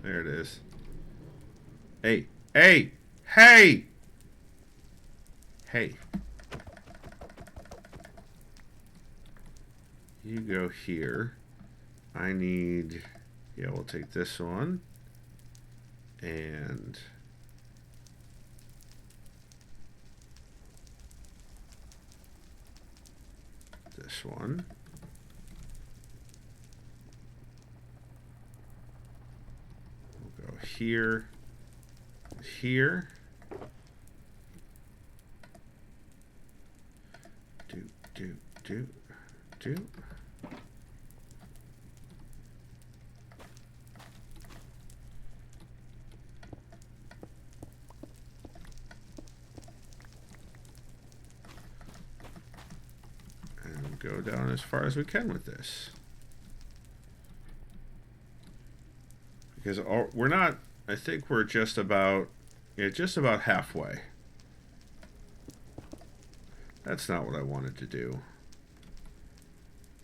Speaker 1: There it is. Hey, hey, hey! Hey. You go here. I need... Yeah, we'll take this one. And... this one. We'll go here. Here. Do. And go down as far as we can with this. Because we're not, I think we're just about, yeah, just about halfway. That's not what I wanted to do.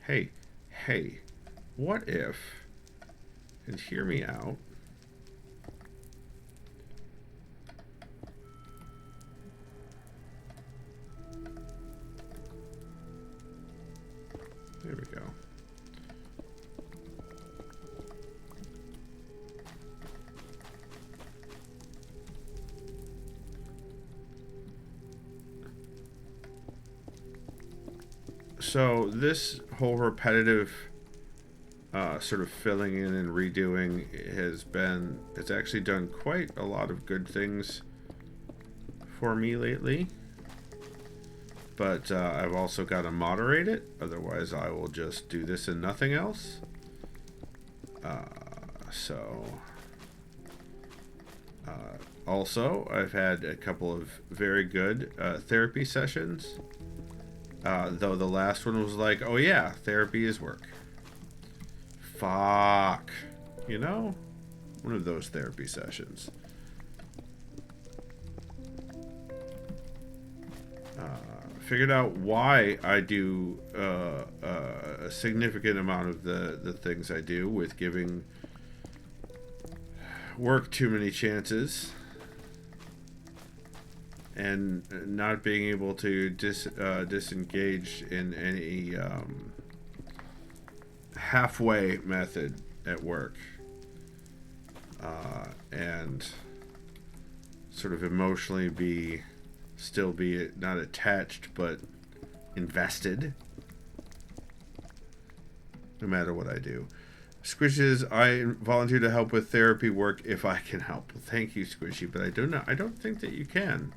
Speaker 1: Hey, what if, and hear me out, there we go. So this whole repetitive sort of filling in and redoing it's actually done quite a lot of good things for me lately. But I've also got to moderate it, otherwise I will just do this and nothing else. Also, I've had a couple of very good therapy sessions. Though the last one was like, oh yeah, therapy is work. Fuck. You know? One of those therapy sessions. Figured out why I do a significant amount of the things I do with giving work too many chances. And not being able to disengage in any halfway method at work, and sort of emotionally still be not attached but invested, no matter what I do. Squishes, I volunteer to help with therapy work if I can help. Thank you, Squishy, but I don't think that you can.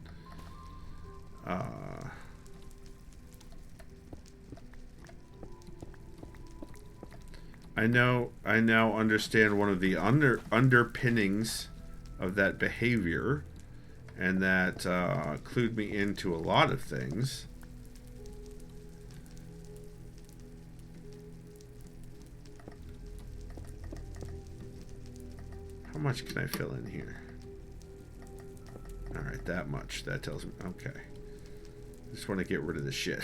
Speaker 1: I now understand one of the underpinnings of that behavior, and that clued me into a lot of things. How much can I fill in here? Alright, that much. That tells me. Okay. Just want to get rid of this shit.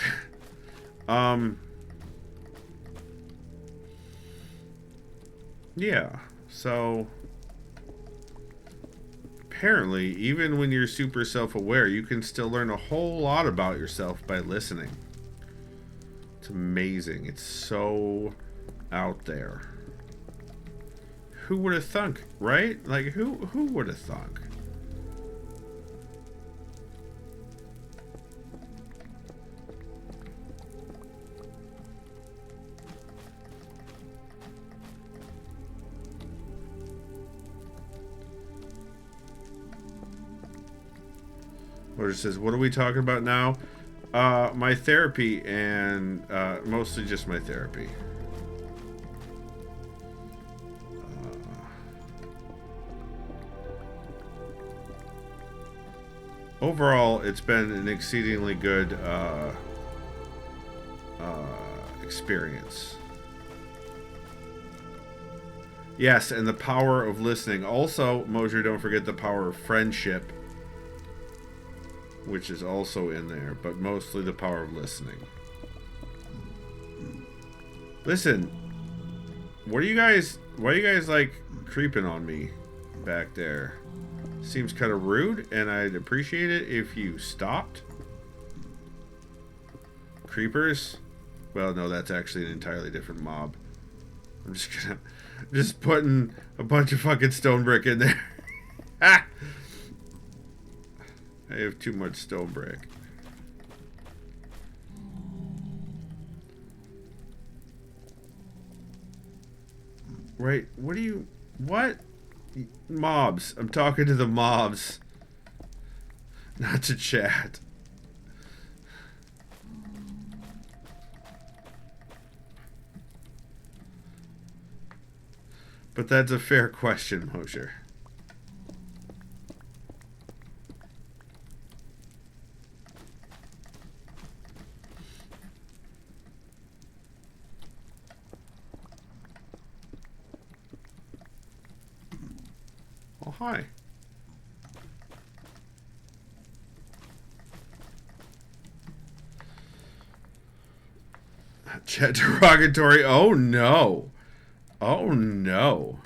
Speaker 1: Yeah, so apparently, even when you're super self-aware, you can still learn a whole lot about yourself by listening. It's amazing. It's so out there. Who would have thunk, right? Like, who would have thunk? Or it says, what are we talking about now? My therapy and mostly just my therapy. Overall, it's been an exceedingly good experience. Yes, and the power of listening. Also, Mosier, don't forget the power of friendship, which is also in there, but mostly the power of listening. Listen, why are you guys like creeping on me back there? Seems kind of rude, and I'd appreciate it if you stopped. Creepers? Well, no, that's actually an entirely different mob. I'm just putting a bunch of fucking stone brick in there. Ah! I have too much stone brick. Right, what do you... What? Mobs. I'm talking to the mobs. Not to chat. But that's a fair question, Mosher. Oh, hi. Chat derogatory. Oh, no. Oh, no.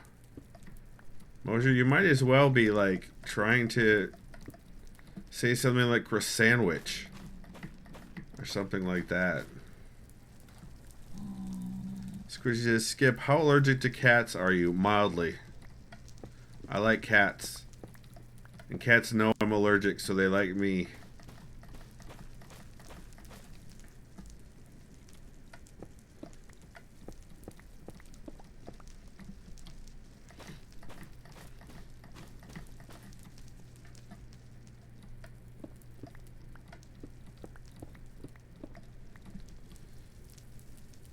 Speaker 1: Mosher, you might as well be, like, trying to say something like croissantwich. Or something like that. Squishy says, Skip, how allergic to cats are you? Mildly. I like cats. And cats know I'm allergic, so they like me.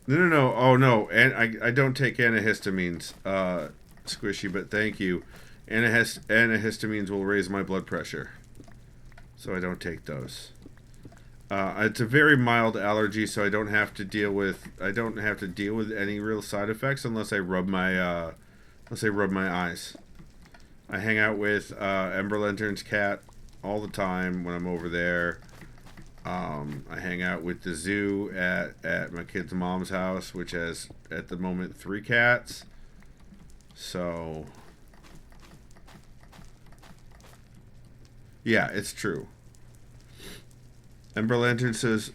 Speaker 1: No. Oh, no. And I don't take antihistamines, Squishy, but thank you. Antihistamines will raise my blood pressure. So I don't take those. It's a very mild allergy, so I don't have to deal with any real side effects unless I rub my eyes. I hang out with Ember Lantern's cat all the time when I'm over there. I hang out with the zoo at my kid's mom's house, which has, at the moment, 3 cats. So, yeah, it's true. Ember Lantern says,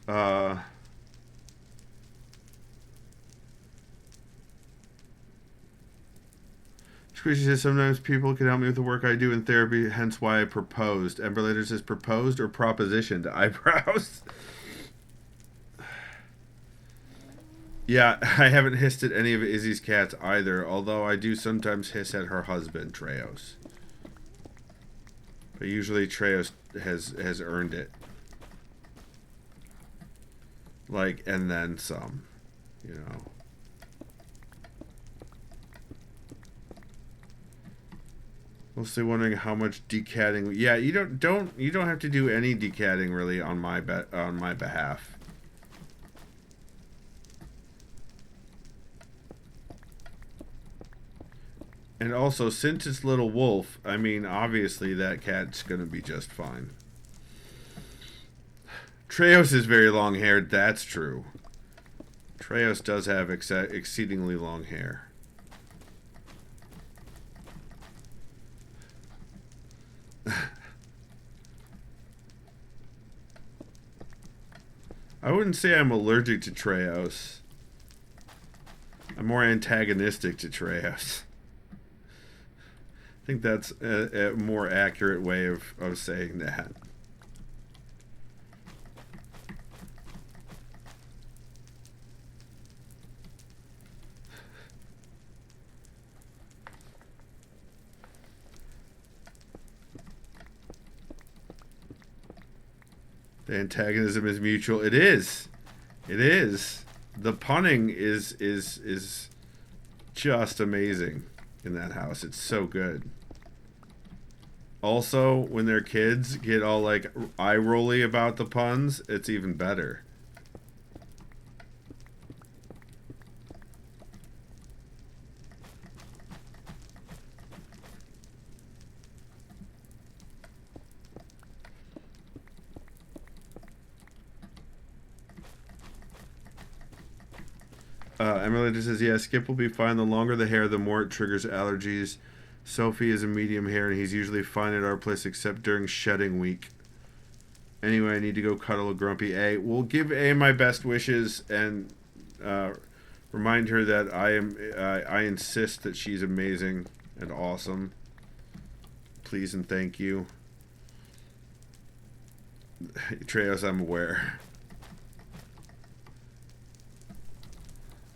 Speaker 1: Squishy says, sometimes people can help me with the work I do in therapy, hence why I proposed. Ember Lantern says, proposed or propositioned? Eyebrows? Yeah, I haven't hissed at any of Izzy's cats either, although I do sometimes hiss at her husband, Treos. But usually Treos has earned it. Like, and then some, you know. Mostly wondering how much decatting. Yeah, you don't have to do any decatting really on my behalf. And also, since it's Little Wolf, I mean, obviously that cat's gonna be just fine. Treos is very long-haired, that's true. Treos does have exceedingly long hair. I wouldn't say I'm allergic to Treos. I'm more antagonistic to Treos. I think that's a more accurate way of saying that. The antagonism is mutual. It is. It is. The punning is just amazing in that house. It's so good. Also, when their kids get all like eye rolly about the puns, it's even better. Emily says, yeah, Skip will be fine. The longer the hair, the more it triggers allergies. Sophie is a medium hair, and he's usually fine at our place except during shedding week. Anyway, I need to go cuddle a grumpy A. We'll give A my best wishes and remind her that I insist that she's amazing and awesome. Please and thank you. Treos, I'm aware.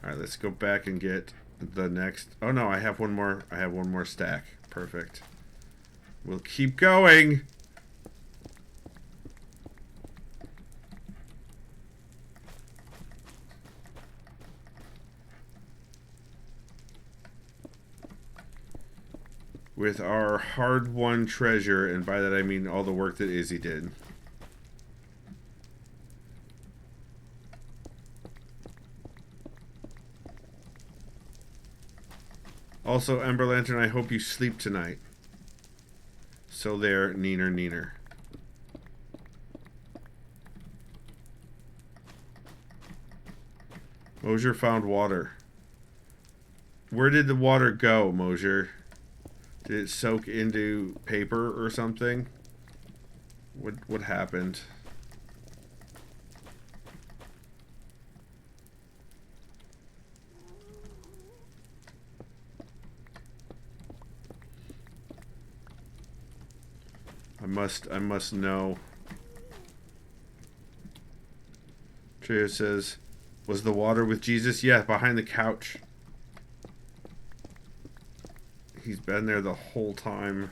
Speaker 1: Alright, let's go back and get the next... Oh no, I have one more. I have one more stack. Perfect. We'll keep going. With our hard-won treasure, and by that I mean all the work that Izzy did. Also, Ember Lantern, I hope you sleep tonight. So there, neener, neener. Mosier found water. Where did the water go, Mosier? Did it soak into paper or something? What happened? I must know. Trio says, was the water with Jesus? Yeah, behind the couch. He's been there the whole time.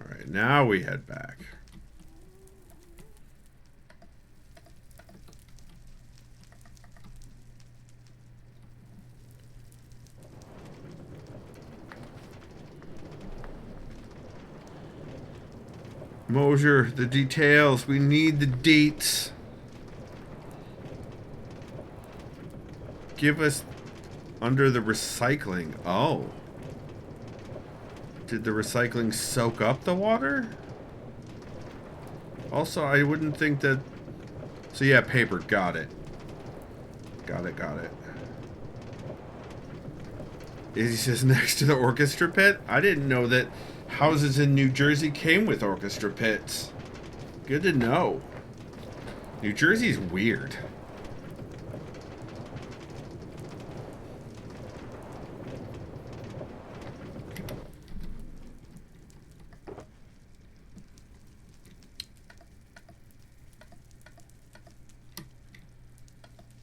Speaker 1: Alright, now we head back. Mosier, the details. We need the deets. Give us under the recycling. Oh. Did the recycling soak up the water? Also, I wouldn't think that... So yeah, paper. Got it. Got it. Izzy says next to the orchestra pit? I didn't know that houses in New Jersey came with orchestra pits. Good to know. New Jersey's weird.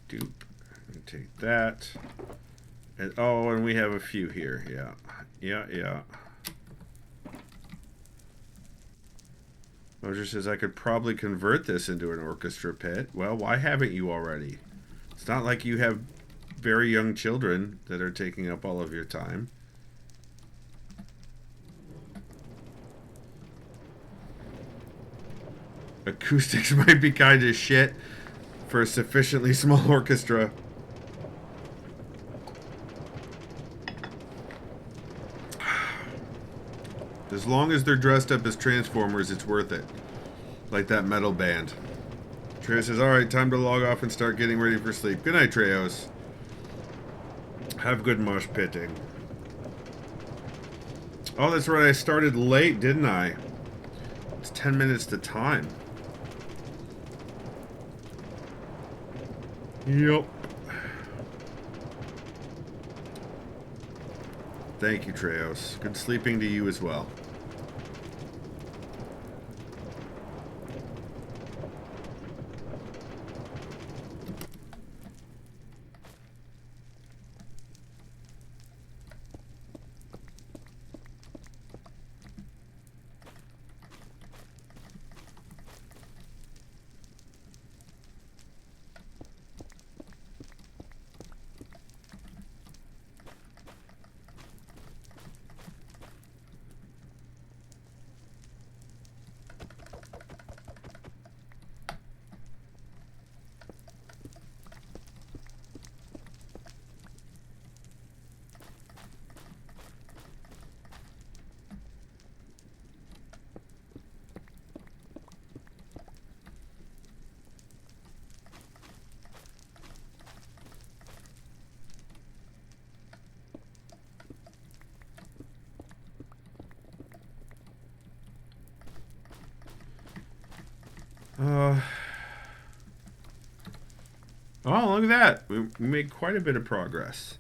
Speaker 1: Dupe. Take that. And, oh, and we have a few here. Yeah. Mosier says, I could probably convert this into an orchestra pit. Well, why haven't you already? It's not like you have very young children that are taking up all of your time. Acoustics might be kind of shit for a sufficiently small orchestra. As long as they're dressed up as Transformers, it's worth it. Like that metal band. Treos says, alright, time to log off and start getting ready for sleep. Good night, Treos. Have good mosh pitting. Oh, that's right, I started late, didn't I? It's 10 minutes to time. Yep. Thank you, Treos. Good sleeping to you as well. Oh, look at that. We made quite a bit of progress.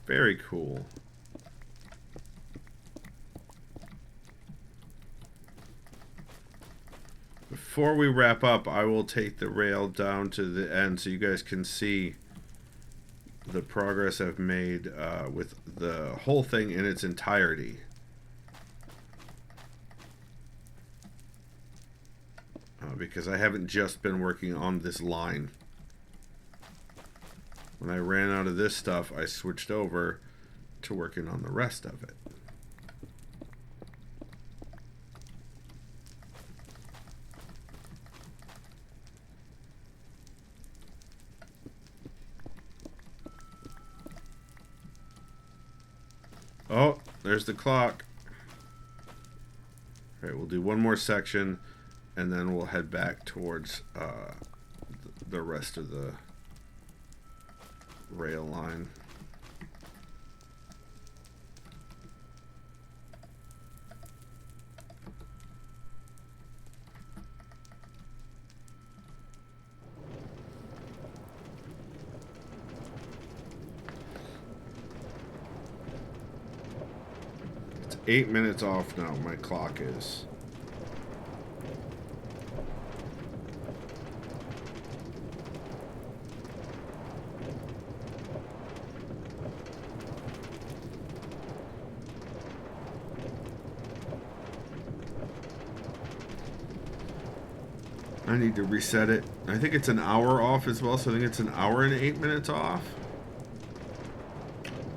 Speaker 1: Very cool. Before we wrap up, I will take the rail down to the end so you guys can see the progress I've made with the whole thing in its entirety. Because I haven't just been working on this line. When I ran out of this stuff, I switched over to working on the rest of it. Oh, there's the clock. All right, we'll do one more section, and then we'll head back towards the rest of the rail line. It's 8 minutes off now, my clock is. I need to reset it. I think it's an hour off as well, so I think it's an hour and 8 minutes off.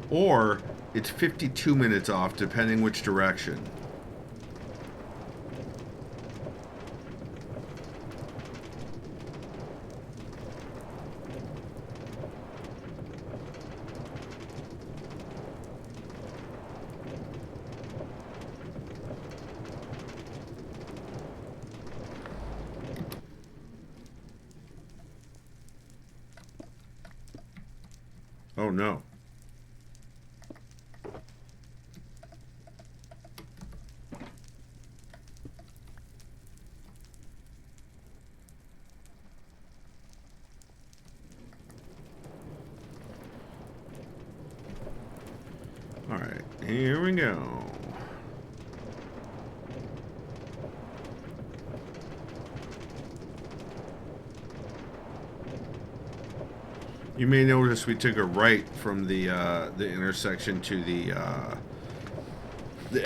Speaker 1: Or it's 52 minutes off, depending which direction. Oh no. All right, here we go. You may notice we took a right from the intersection to the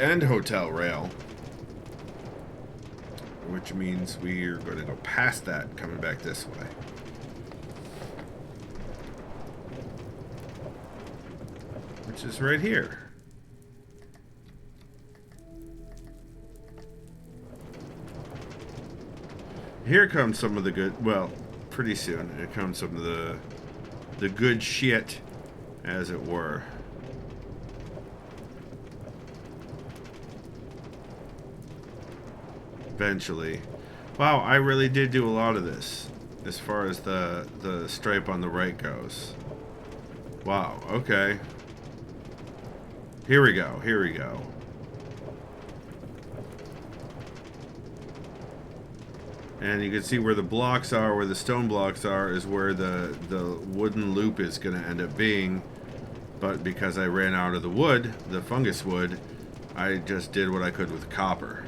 Speaker 1: end hotel rail, which means we're going to go past that coming back this way. Which is right here. Here comes some of the good, well, pretty soon, here comes some of the good shit, as it were. Eventually. Wow, I really did do a lot of this, as far as the stripe on the right goes. Wow, okay. Here we go, here we go. And you can see where the blocks are, where the stone blocks are, is where the wooden loop is going to end up being. But because I ran out of the wood, the fungus wood, I just did what I could with copper.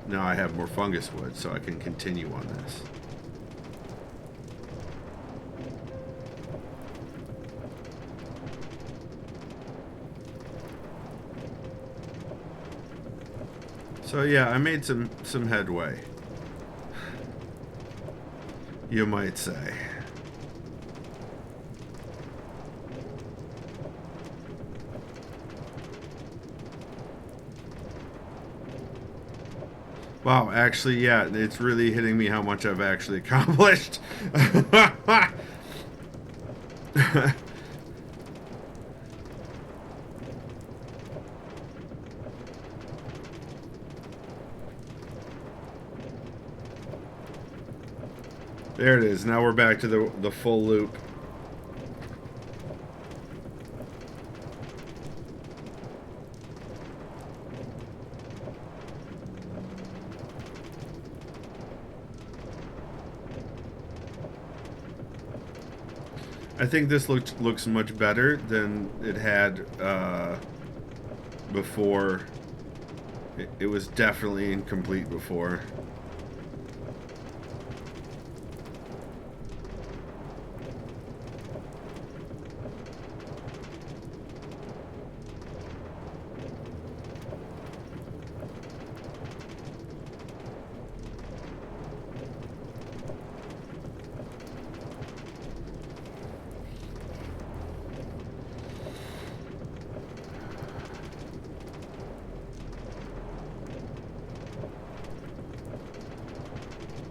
Speaker 1: Now I have more fungus wood, so I can continue on this. So yeah, I made some headway, you might say. Wow, actually, yeah, it's really hitting me how much I've actually accomplished. There it is. Now we're back to the full loop. I think this looks much better than it had before. It was definitely incomplete before.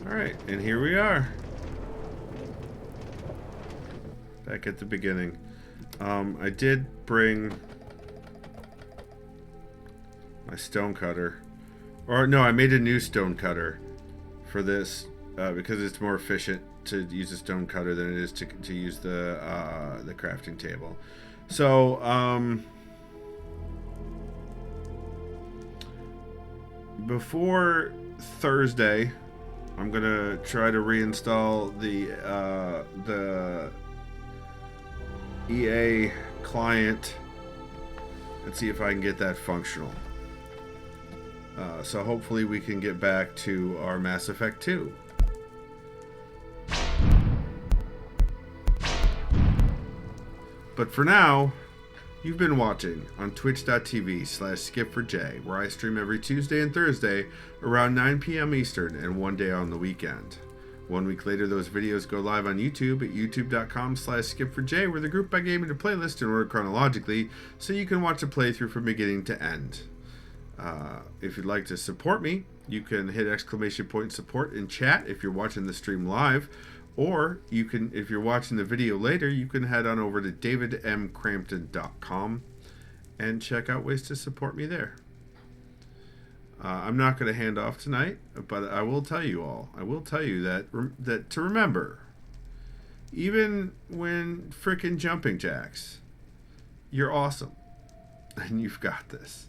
Speaker 1: Alright, and here we are. Back at the beginning. I did bring my stone cutter. Or no, I made a new stone cutter for this because it's more efficient to use a stone cutter than it is to use the crafting table. So, before Thursday, I'm gonna try to reinstall the EA client and see if I can get that functional. So hopefully we can get back to our Mass Effect 2. But for now, you've been watching on twitch.tv/skip4j, where I stream every Tuesday and Thursday around 9 p.m. Eastern and one day on the weekend. 1 week later, those videos go live on YouTube at youtube.com/skip4j, where they're grouped by game into playlist in order chronologically, so you can watch a playthrough from beginning to end. If you'd like to support me, you can hit !support in chat if you're watching the stream live, or you can, if you're watching the video later, you can head on over to davidmcrampton.com and check out ways to support me there. I'm not going to hand off tonight, but I will tell you all. I will tell you that to remember, even when frickin' jumping jacks, you're awesome, and you've got this.